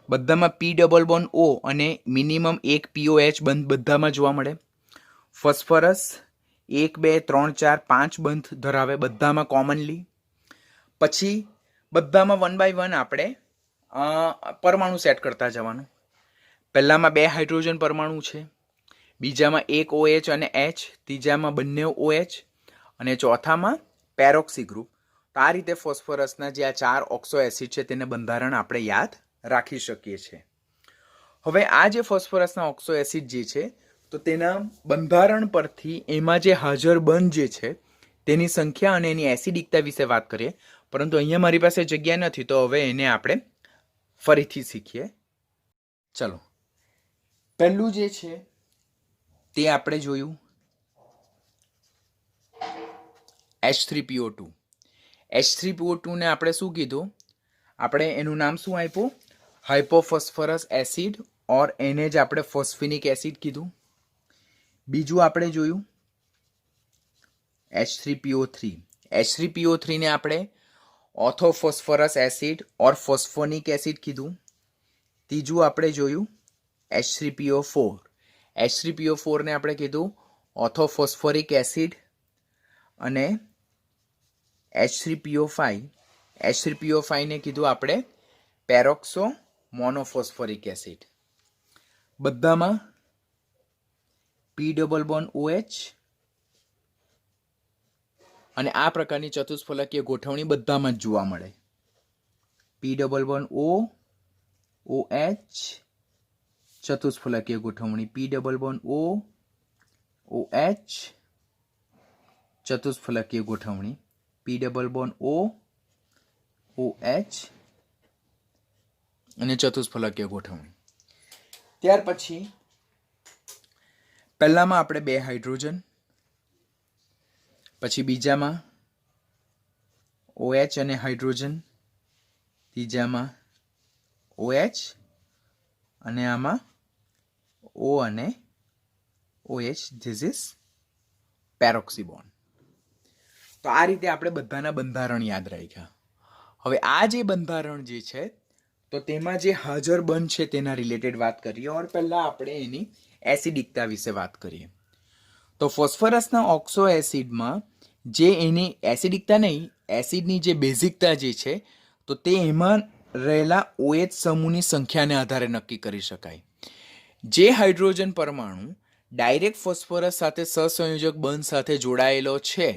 બધામાં પી ડબલ બોન્ડ ઓ અને મિનિમમ એક POH બંધ બધામાં જોવા મળે. ફોસ્ફરસ 1 2 3 4 5 બંધ ધરાવે બધામાં કોમનલી. પછી બધામાં 1 બાય 1 આપણે પરમાણુ સેટ કરતા જવાનું. પહેલામાં 2 હાઇડ્રોજન પરમાણુ છે, બીજામાં 1 OH અને H, ત્રીજામાં બંને OH અને ચોથામાં પેરોક્સી ગ્રુપ. તો આ રીતે ફોસ્ફરસના જે આ 4 ઓક્સો એસિડ છે તેને બંધારણ આપણે યાદ રાખી શકીએ છીએ. હવે આ જે ફોસ્ફરસના ઓક્સો એસિડ જે છે તો તેના બંધારણ પરથી એમાં જે હાજર બંધ જે છે તેની સંખ્યા અને એની એસિડિકતા વિશે વાત કરીએ. પરંતુ અહીંયા મારી પાસે જગ્યા નથી તો હવે એને આપણે ફરીથી શીખીએ. ચલો, પહેલું જે છે તે આપણે જોયું H3PO2. H3PO2 ને આપણે શું કીધું? આપણે એનું નામ શું આપ્યું? હાઇપોફોસ્ફરસ એસિડ ઓર એને જ આપણે ફોસ્ફિનિક એસિડ કીધું. બીજું આપણે જોયું H3PO3. H3PO3 ને આપણે ઓર્થોફોસ્ફરસ એસિડ ઓર ફોસ્ફોનિક એસિડ કીધું. ત્રીજું આપણે જોયું H3PO4. H3PO4 ને આપણે કીધું ઓર્થોફોસ્ફોરિક એસિડ અને H3PO5. H3PO5 ને કીધું આપણે પેરોક્સો મોનોફોસ્ફોરિક એસિડ. બધામાં P ડબલ બોન્ડ OH અને આ પ્રકારની ચતુષ્ફલકીય ગોઠવણી બધામાં જ જોવા મળે. P ડબલ બોન્ડ OH ચતુષ્ફલકીય ગોઠવણી, P ડબલ બોન્ડ OH ચતુષ્ફલકીય ગોઠવણી, P ડબલ બોન્ડ OH અને ચતુષ્ફલકીય ગોઠવણી. ત્યાર પછી પહેલામાં આપણે 2 હાઇડ્રોજન, પછી બીજામાં OH અને હાઇડ્રોજન, ત્રીજામાં OH અને આમાં O અને OH. This is peroxy bond. તો આ રીતે આપણે બધાના બંધારણ યાદ રાખ્યા. હવે આ જે બંધારણ જે છે તો તેમાં જે હાજર બંધ છે તેના રિલેટેડ વાત કરીએ ઓર પહેલા આપણે એની એસિડિકતા વિશે વાત કરીએ. તો ફોસ્ફરસના ઓક્સો એસિડમાં જે એની એસિડિકતા નહીં, એસિડની જે બેઝિકતા જે છે તો તે એમાં રહેલા OH સમૂહની સંખ્યાને આધારે નક્કી કરી શકાય. જે હાઇડ્રોજન પરમાણુ ડાયરેક્ટ ફોસ્ફરસ સાથે સહસંયોજક બંધ સાથે જોડાયેલો છે,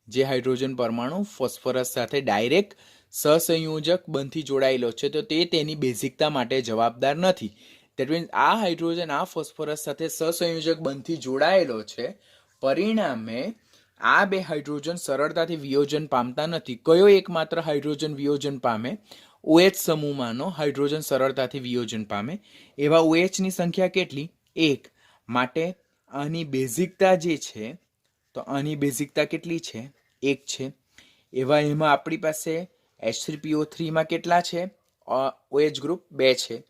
જે હાઇડ્રોજન પરમાણુ ફોસ્ફરસ સાથે ડાયરેક્ટ સહસંયોજક બંધથી જોડાયેલો છે તો તે તેની બેઝિકતા માટે જવાબદાર નથી. દેટ મીન્સ આ હાઇડ્રોજન આ ફોસ્ફરસ સાથે સહસંયોજક બંધથી જોડાયેલો છે, પરિણામે આ 2 હાઇડ્રોજન સરળતાથી વિયોજન પામતા નથી. કયો એકમાત્ર હાઇડ્રોજન વિયોજન પામે? OH સમૂહમાંનો હાઇડ્રોજન સરળતાથી વિયોજન પામે. એવા OH ની સંખ્યા કેટલી? 1. માટે આની બેઝિકતા જે છે તો આની બેઝિકતા કેટલી છે? 1 છે. એમાં આપણી પાસે H3PO3 માં કેટલા છે? OH ગ્રુપ 2 છે.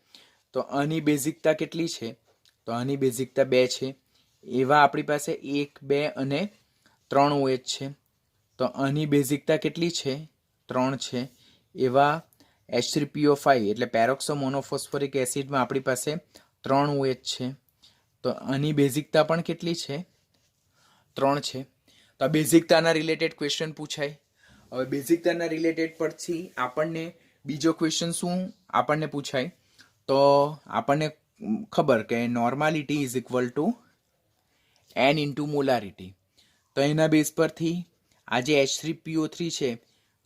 તો આની બેઝિકતા કેટલી છે? તો આની બેઝિકતા 2 છે. એવા આપણી પાસે 1 2 અને 3 OH છે. તો આની બેઝિકતા કેટલી છે? 3 છે. એવા H3PO5 એટલે પેરોક્સો મોનોફોસ્ફોરિક એસિડમાં આપણી પાસે 3 OH છે. તો આની બેઝિકતા પણ કેટલી છે? 3 છે. તો આ બેઝિકતાના રિલેટેડ ક્વેશ્ચન પૂછાય. હવે બેઝિકતાના રિલેટેડ પરથી આપણને બીજો ક્વેશ્ચન શું આપણને પૂછાય? તો આપણને ખબર કે normality is equal to N into molarity. તો એના બેઝ પરથી આ જે H3PO3 છે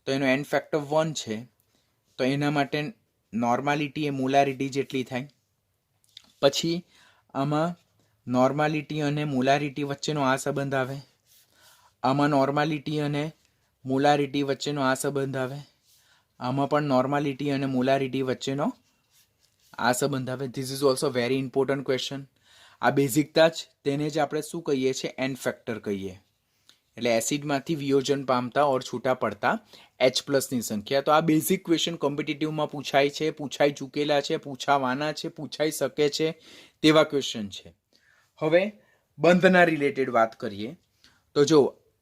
તો એનો N ફેક્ટર 1 છે. તો એના માટે નોર્માલિટી એ મોલારિટી જેટલી થાય. પછી આમાં નોર્માલિટી અને મોલારિટી વચ્ચેનો આ સંબંધ આવે. આમાં નોર્માલિટી અને મોલારિટી વચ્ચેનો આ સંબંધ આવે. આમાં પણ નોર્માલિટી અને મોલારિટી વચ્ચેનો આ સંબંધ આવે. This is also very important question. આ બેઝિકતા જ તેને જ આપણે શું કહીએ છીએ? N ફેક્ટર કહીએ. એટલે એસિડમાંથી વિયોજન પામતા ઓર છૂટા પડતા H+ની સંખ્યા. તો આ બેઝિક ક્વેશ્ચન કોમ્પિટિટિવમાં પૂછાય છે, પૂછાઈ ચૂકેલા છે, પૂછાવાના છે, પૂછાઈ શકે છે તેવા ક્વેશ્ચન છે. હવે બંધના રિલેટેડ વાત કરીએ તો જો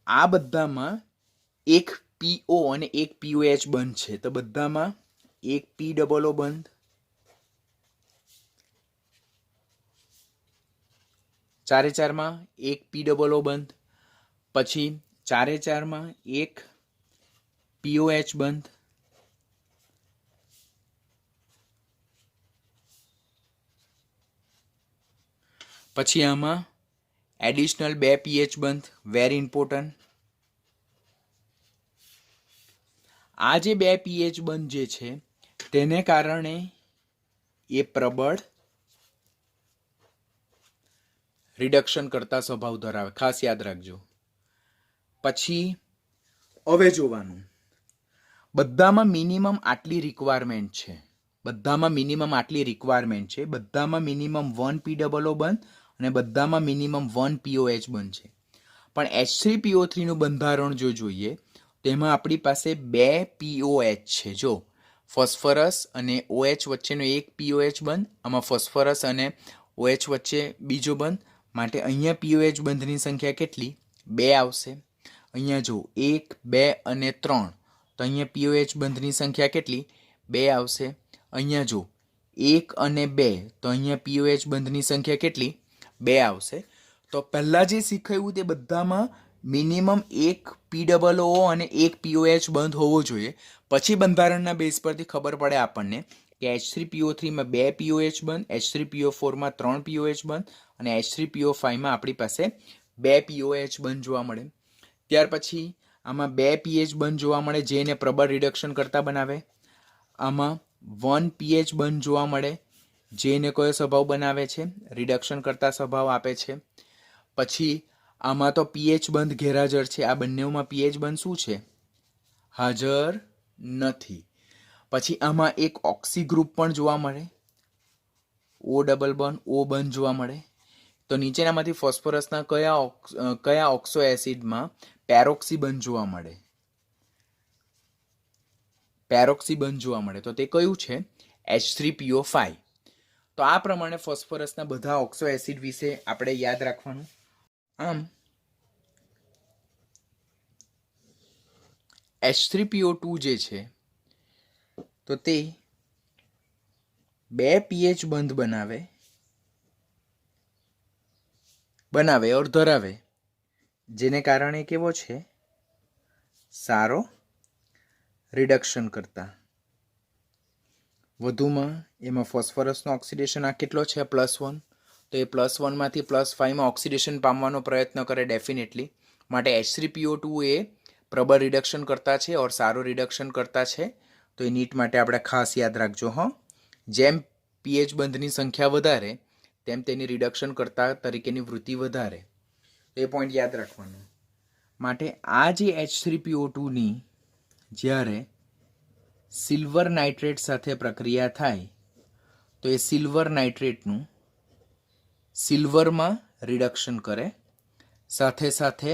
આ બધામાં એક PO અને એક POH બંધ છે, તો બધામાં એક POO બંધ, ચારે ચારમાં એક POO બંધ, પછી ચારે ચારમાં એક POH બંધ, પછી આમાં એડિશનલ 2 pH બંધ, વેરી ઇમ્પોર્ટન્ટ. આ જે 2 pH બંધ જે છે તેને કારણે એ પ્રબળ રિડક્શન કરતા સ્વભાવ ધરાવે, ખાસ યાદ રાખજો. પછી હવે જોવાનું બધામાં મિનિમમ આટલી રિક્વાયરમેન્ટ છે, બધામાં મિનિમમ આટલી રિક્વાયરમેન્ટ છે, બધામાં મિનિમમ 1 POO બંધ અને બધામાં મિનિમમ 1 POH બંધ છે. પણ H3PO3 નું બંધારણ જો જોઈએ તેમાં આપણી પાસે 2 POH છે. જો ફોસ્ફરસ અને OH વચ્ચેનો એક POH બંધ, આમાં ફોસ્ફરસ અને OH વચ્ચે બીજો બંધ, માટે અહીંયા POH બંધની સંખ્યા કેટલી? 2 આવશે. અહીંયા જો 1, 2 અને 3, તો અહીંયા POH બંધની સંખ્યા કેટલી? 2 આવશે. અહીંયા જો 1 અને 2, તો અહીંયા POH બંધની સંખ્યા કેટલી? 2 આવશે. તો પહેલાં જે શીખાયું તે બધામાં મિનિમમ એક POO અને એક POH બંધ હોવો જોઈએ. પછી બંધારણના બેઝ પરથી ખબર પડે આપણને કે H3PO3માં 2 POH બંધ, H3PO4માં 3 POH બંધ અને H3PO5માં આપણી પાસે 2 POH બંધ જોવા મળે. ત્યાર પછી આમાં 2 pH બંધ જોવા મળે જે એને પ્રબળ રિડક્શન કરતા બનાવે. આમાં 1 pH બંધ જોવા મળે જે એને કયો સ્વભાવ બનાવે છે? રિડક્શન કરતા સ્વભાવ આપે છે. પછી આમાં તો pH બંધ ગેરહાજર છે, આ બંનેમાં pH બંધ શું છે? હાજર નથી. પછી આમાં એક ઓક્સી ગ્રુપ પણ જોવા મળે, O ડબલ બોન્ડ O બંધ જોવા મળે. તો નીચેનામાંથી ફોસ્ફરસના કયા ઓક્સો એસિડમાં પેરોક્સી બંધ જોવા મળે? પેરોક્સી બંધ જોવા મળે, તો તે કયું છે? H3PO5. તો આ પ્રમાણે ફોસ્ફરસના બધા ઓક્સો એસિડ વિશે આપણે યાદ રાખવાનું. આમ H3PO2 જે છે તો તે 2 pH બંધ બનાવે ઓર ધરાવે, જેને કારણે કેવો છે? સારો રિડક્શન કરતા. વધુમાં એમાં ફોસ્ફરસનો ઓક્સિડેશન આ કેટલો છે? +1. તો એ +1માંથી +5માં ઓક્સિડેશન પામવાનો પ્રયત્ન કરે ડેફિનેટલી. માટે H3PO2 એ પ્રબળ રિડક્શન કરતા છે ઓર સારો રિડક્શન કરતા છે. તો એ નીટ માટે આપણે ખાસ યાદ રાખજો. જેમ pH બંધની સંખ્યા વધારે તેમ તેની રિડક્શન કરતા તરીકેની વૃત્તિ વધારે. તો એ પોઈન્ટ યાદ રાખવાનો. માટે આ જે H3PO2ની જ્યારે સિલ્વર નાઇટ્રેટ સાથે પ્રક્રિયા થાય તો એ સિલ્વર નાઇટ્રેટનું સિલ્વરમાં રિડક્શન કરે, સાથે સાથે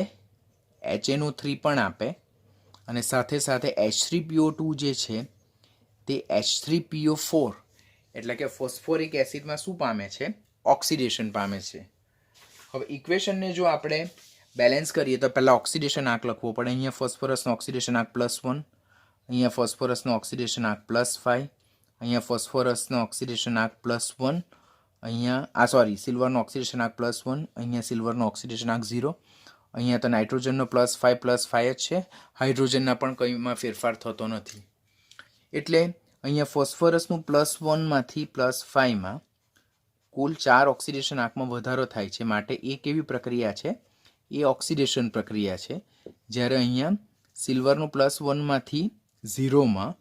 HNO3 પણ આપે અને સાથે સાથે H3PO2 જે છે તે H3PO4 એટલે કે ફોસ્ફોરિક એસિડમાં શું પામે છે? ઓક્સિડેશન પામે છે. હવે ઇક્વેશનને જો આપણે બેલેન્સ કરીએ તો પહેલાં ઓક્સિડેશન આંક લખવો પડે. અહીંયા ફોસ્ફરસનો ઓક્સિડેશન આંક +1, અહીંયા ફોસ્ફરસનો ઓક્સિડેશન આંક +5, અહીંયા ફોસ્ફરસનો ઓક્સિડેશન આંક +1, અહીંયા સિલ્વરનો ઓક્સિડેશન આંક +1, અહીંયા સિલ્વરનો ઓક્સિડેશન આંક 0, અહીંયા તો નાઇટ્રોજનનો +5 જ છે, હાઇડ્રોજનના પણ કંઈમાં ફેરફાર થતો નથી. એટલે અહીંયા ફોસ્ફરસનું +1માંથી +5માં કુલ 4 ઓક્સિડેશન આંકમાં વધારો થાય છે. માટે એ કેવી પ્રક્રિયા છે? એ ઓક્સિડેશન પ્રક્રિયા છે. જ્યારે અહીંયા સિલ્વરનું +1માંથી 0માં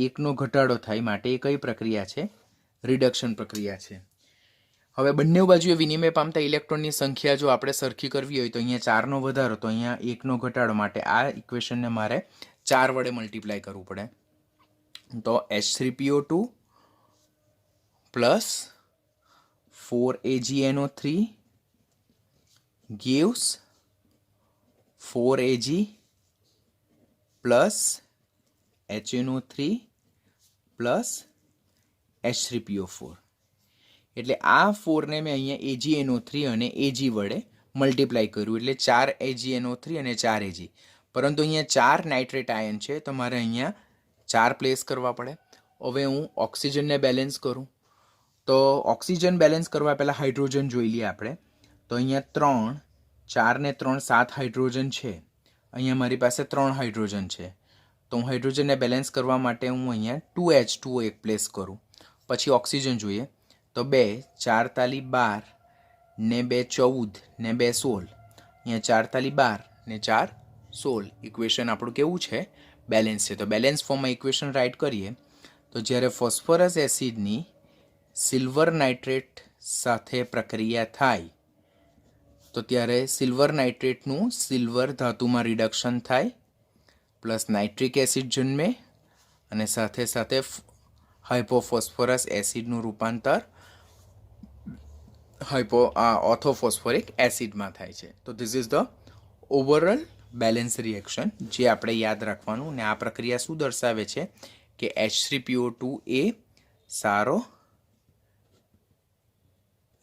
1નો ઘટાડો થાય, માટે એ કઈ પ્રક્રિયા છે? રિડક્શન પ્રક્રિયા છે. હવે બંને બાજુએ વિનિમય પામતા ઇલેક્ટ્રોનની સંખ્યા જો આપણે સરખી કરવી હોય તો અહીંયા 4નો વધારો, તો અહીંયા 1નો ઘટાડો, માટે આ ઇક્વેશનને મારે 4 વડે મલ્ટીપ્લાય કરવું પડે. તો H3PO2 plus 4AgNO3 gives 4Ag plus HNO3 plus H3PO4. એટલે આ 4ને મેં અહીંયા AgNO3 અને Ag વડે મલ્ટીપ્લાય કર્યું એટલે 4 AgNO3 અને 4 Ag. પરંતુ અહીંયા 4 નાઇટ્રેટ આયન છે તો મારે અહીંયા 4 પ્લેસ કરવા પડે. હવે હું ઓક્સિજનને બેલેન્સ કરું તો ઓક્સિજન બેલેન્સ કરવા પહેલાં હાઇડ્રોજન જોઈ લઈએ આપણે. તો અહીંયા 3 4 ને 3 7 હાઇડ્રોજન છે. અહીંયા મારી પાસે 3 હાઇડ્રોજન છે. તો હું હાઇડ્રોજનને બેલેન્સ કરવા માટે હું અહીંયા 2H2O એક પ્લેસ કરું. પછી ઓક્સિજન જોઈએ તો 2 4 તાલી 12 ને 2 14 ને 2 16. અહીંયા 4 તાલી 12 ને 4 16. ઇક્વેશન આપણું કેવું છે? બેલેન્સ છે. તો બેલેન્સ ફોર્મમાં ઇક્વેશન રાઇટ કરીએ તો જ્યારે ફોસ્ફરસ એસિડની સિલ્વર નાઇટ્રેટ સાથે પ્રક્રિયા થાય તો ત્યારે સિલ્વર નાઇટ્રેટનું સિલ્વર ધાતુમાં રિડક્શન થાય પ્લસ નાઇટ્રિક એસિડ જન્મે અને સાથે સાથે હાઇપોફોસ્ફરસ એસિડનું રૂપાંતર ઓર્થોફોસ્ફોરિક એસિડમાં થાય છે. તો this is the overall balance reaction જે આપણે યાદ રાખવાનું. ને આ પ્રક્રિયા શું દર્શાવે છે કે H3PO2 એ સારો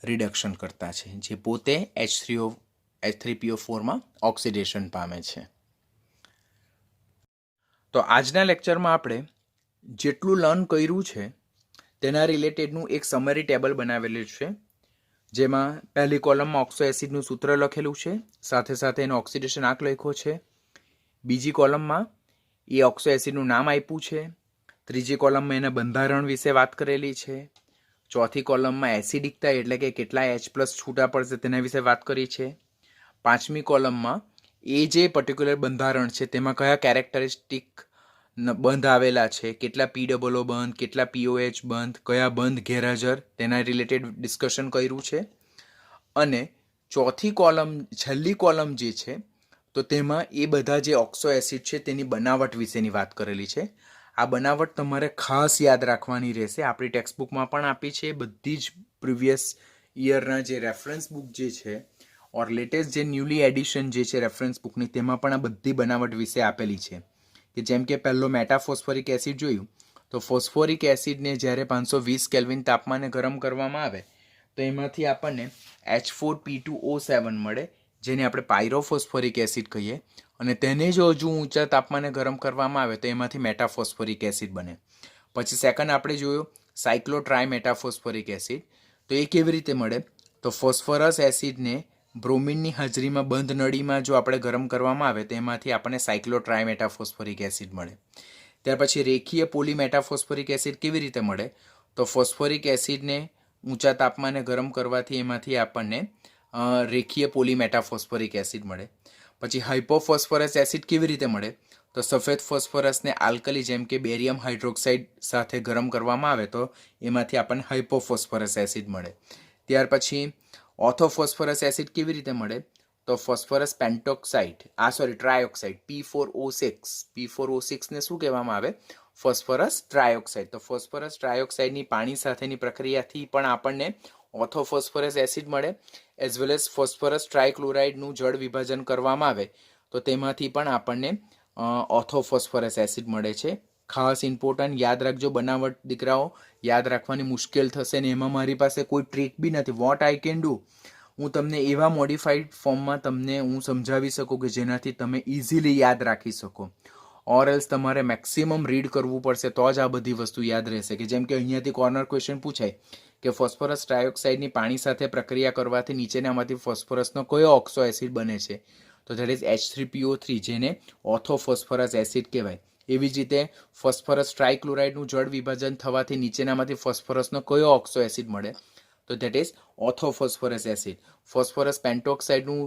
રિડક્શન કરતા છે જે પોતે H3PO4માં ઓક્સિડેશન પામે છે. તો આજના લેક્ચરમાં આપણે જેટલું લર્ન કર્યું છે તેના રિલેટેડનું એક સમરી ટેબલ બનાવેલું છે જેમાં પહેલી કોલમમાં ઓક્સો એસિડનું સૂત્ર લખેલું છે, સાથે સાથે એનો ઓક્સિડેશન આંક લખ્યો છે. બીજી કોલમમાં એ ઓક્સો એસિડનું નામ આપ્યું છે. ત્રીજી કોલમમાં એના બંધારણ વિશે વાત કરેલી છે. ચોથી કોલમમાં એસિડિકતા એટલે કે કેટલા H+ છૂટા પડશે તેના વિશે વાત કરી છે. પાંચમી કોલમમાં એ જે પર્ટિક્યુલર બંધારણ છે તેમાં કયા કેરેક્ટરિસ્ટિક બંધ આવેલા છે, કેટલા POO બંધ, કેટલા POH બંધ, કયા બંધ ગેરહાજર તેના રિલેટેડ ડિસ્કશન કર્યું છે. અને ચોથી કોલમ છેલ્લી કોલમ જે છે તો તેમાં એ બધા જે ઓક્સો એસિડ છે તેની બનાવટ વિશેની વાત કરેલી છે. આ બનાવટ તમારે ખાસ યાદ રાખવાની રહેશે. આપણી ટેક્સ્ટબુકમાં પણ આપી છે. બધી જ પ્રિવિયસ યરના જે રેફરન્સ બુક જે છે ઓર લેટેસ્ટ જે ન્યૂલી એડિશન જે છે રેફરન્સ બુકની તેમાં પણ આ બધી બનાવટ વિશે આપેલી છે. કે જેમ કે પહેલો મેટાફોસ્ફોરિક એસિડ જોયું તો ફોસ્ફોરિક એસિડને જ્યારે 520 કેલ્વિન તાપમાને ગરમ કરવામાં આવે તો એમાંથી આપણને H4P2O7 મળે જેને આપણે પાયરોફોસ્ફોરિક એસિડ કહીએ. અને તેને જો હજુ ઊંચા તાપમાને ગરમ કરવામાં આવે તો એમાંથી મેટાફોસ્ફોરિક એસિડ બને. પછી સેકન્ડ આપણે જોયું સાયક્લોટ્રાય મેટાફોસ્ફોરિક એસિડ. તો એ કેવી રીતે મળે? તો ફોસ્ફરસ એસિડને બ્રોમિનની હાજરીમાં બંધ નળીમાં જો આપણે ગરમ કરવામાં આવે તો એમાંથી આપણને સાયક્લોટ્રાય મેટાફોસ્ફોરિક એસિડ મળે. ત્યાર પછી રેખીય પોલી મેટાફોસ્ફોરિક એસિડ કેવી રીતે મળે? તો ફોસ્ફોરિક એસિડને ઊંચા તાપમાને ગરમ કરવાથી એમાંથી આપણને રેખીય પોલી મેટાફોસ્ફોરિક એસિડ મળે. પછી હાઇપોફોસ્ફરસ એસિડ કેવી રીતે મળે? તો સફેદ ફોસ્ફરસને આલ્કલી જેમ કે બેરિયમ હાઇડ્રોક્સાઇડ સાથે ગરમ કરવામાં આવે તો એમાંથી આપણને હાઇપોફોસ્ફરસ એસિડ મળે. ત્યાર પછી ઓર્થોફોસ્ફરસ એસિડ કેવી રીતે મળે? તો ફોસ્ફરસ પેન્ટોક્સાઇડ ટ્રાયોક્સાઇડ P4O6 ને શું કહેવામાં આવે? Phosphorus trioxide. તો ફોસ્ફરસ ટ્રાયોક્સાઇડની પાણી સાથેની પ્રક્રિયાથી પણ આપણને ઓર્થોફોસ્ફરસ એસિડ મળે. એઝ વેલ એઝ ફોસ્ફરસ ટ્રાયક્લોરાઇડનું જળ વિભાજન કરવામાં આવે તો તેમાંથી પણ આપણને ઓર્થોફોસ્ફરસ એસિડ મળે છે. ખાસ ઇમ્પોર્ટન્ટ યાદ રાખજો. બનાવટ દીકરાઓ યાદ રાખવાની મુશ્કેલ થશે ને એમાં મારી પાસે કોઈ ટ્રીક બી નથી. વોટ આઈ કેન ડુ, હું તમને એવા મોડિફાઈડ ફોર્મમાં તમને હું સમજાવી શકું કે જેનાથી તમે ઇઝીલી યાદ રાખી શકો. ઓર એલ્સ તમારે મેક્સિમમ રીડ કરવું પડશે તો જ આ બધી વસ્તુ યાદ રહેશે. કે જેમ કે અહીંયાથી કોર્નર ક્વેશ્ચન પૂછાય કે ફોસ્ફરસ ટ્રાયોક્સાઇડની પાણી સાથે પ્રક્રિયા કરવાથી નીચેનામાંથી ફોસ્ફરસનો કયો ઓક્સો એસિડ બને છે? તો ધેટ ઇઝ H3PO3 જેને ઓર્થોફોસ્ફરસ એસિડ કહેવાય. એવી જ રીતે ફોસ્ફરસ ટ્રાયક્લોરાઇડનું જળ વિભાજન થવાથી નીચેનામાંથી ફોસ્ફરસનો કયો ઓક્સો એસિડ મળે? તો that is orthophosphorus acid. Phosphorus પેન્ટોક્સાઇડનું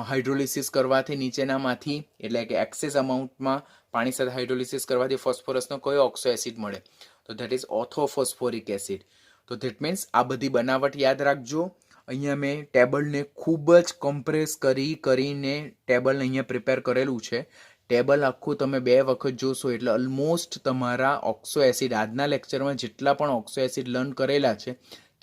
હાઇડ્રોલિસિસ કરવાથી નીચેનામાંથી એટલે કે એક્સેસ અમાઉન્ટમાં પાણી સાથે હાઇડ્રોલિસિસ કરવાથી ફોસ્ફરસનો કયો ઓક્સો એસિડ મળે? તો ધેટ ઇઝ ઓર્થોફોસ્ફોરિક એસિડ. તો ધેટ મીન્સ આ બધી બનાવટ યાદ રાખજો. અહીંયા મેં ટેબલને ખૂબ જ કમ્પ્રેસ કરીને ટેબલ અહીંયા પ્રિપેર કરેલું છે. ટેબલ આખું તમે 2 વખત જોશો એટલે ઓલમોસ્ટ તમારા ઓક્સો એસિડ આજના લેક્ચરમાં જેટલા પણ ઓક્સો એસિડ લર્ન કરેલા છે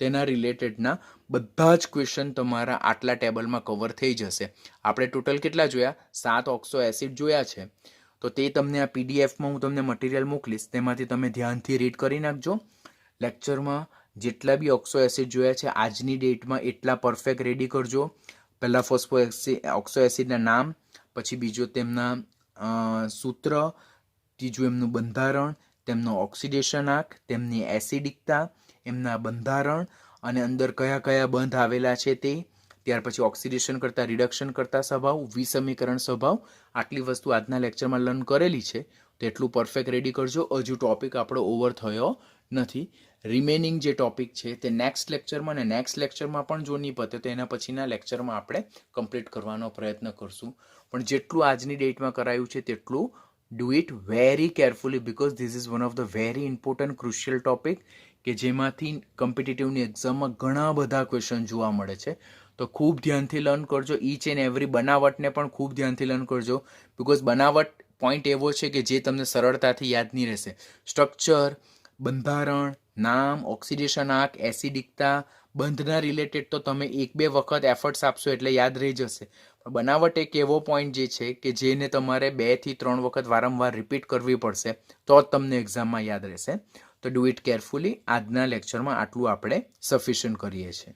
તેના રિલેટેડના બધા જ ક્વેશ્ચન તમારા આટલા ટેબલમાં કવર થઈ જશે. આપણે ટોટલ કેટલા જોયા? 7 ઓક્સો એસિડ જોયા છે. તો તે તમને આ પીડીએફમાં હું તમને મટીરિયલ મોકલીશ, તેમાંથી તમે ધ્યાનથી રીડ કરી નાખજો. લેક્ચરમાં જેટલા બી ઓક્સો એસિડ જોયા છે આજની ડેટમાં એટલા પરફેક્ટ રેડી કરજો. પહેલાં ઓક્સો એસિડના નામ, પછી બીજો તેમના સૂત્ર, ત્રીજું એમનું બંધારણ, તેમનો ઓક્સિડેશન આંક, તેમની એસિડિકતા, એમના બંધારણ અને અંદર કયા કયા બંધ આવેલા છે તે, ત્યાર પછી ઓક્સિડેશન કરતાં રિડક્શન કરતા સ્વભાવ, વિસમીકરણ સ્વભાવ. આટલી વસ્તુ આજના લેક્ચરમાં લર્ન કરેલી છે તો એટલું પરફેક્ટ રેડી કરજો. હજુ ટોપિક આપણો ઓવર થયો નથી. રિમેનિંગ જે ટોપિક છે તે નેક્સ્ટ લેક્ચરમાં અને નેક્સ્ટ લેક્ચરમાં પણ જો નહીં પતે તો એના પછીના લેક્ચરમાં આપણે કમ્પ્લીટ કરવાનો પ્રયત્ન કરશું. પણ જેટલું આજની ડેટમાં કરાયું છે તેટલું do it very carefully, because this is one of the very important crucial topic કે જેમાંથી કોમ્પિટિટિવની એક્ઝામમાં ઘણા બધા ક્વેશ્ચન જોવા મળે છે. તો ખૂબ ધ્યાનથી લર્ન કરજો. ઈચ એન્ડ એવરી બનાવટને પણ ખૂબ ધ્યાનથી લર્ન કરજો, બિકોઝ બનાવટ પોઈન્ટ એવો છે કે જે તમને સરળતાથી યાદ નહીં રહેશે. સ્ટ્રક્ચર, બંધારણ, નામ, ઓક્સિડેશન આંક, એસિડિકતા, બંધના રિલેટેડ તો તમે 1-2 વખત એફર્ટ્સ આપશો એટલે યાદ રહી જશે. પણ બનાવટ એક એવો પોઈન્ટ જે છે કે જેને તમારે 2 થી 3 વખત વારંવાર રિપીટ કરવી પડશે તો જ તમને એક્ઝામમાં યાદ રહેશે. તો ડુ ઇટ કેરફુલી. આજના લેક્ચરમાં આટલું આપણે સફિશિયન્ટ કરીએ છીએ.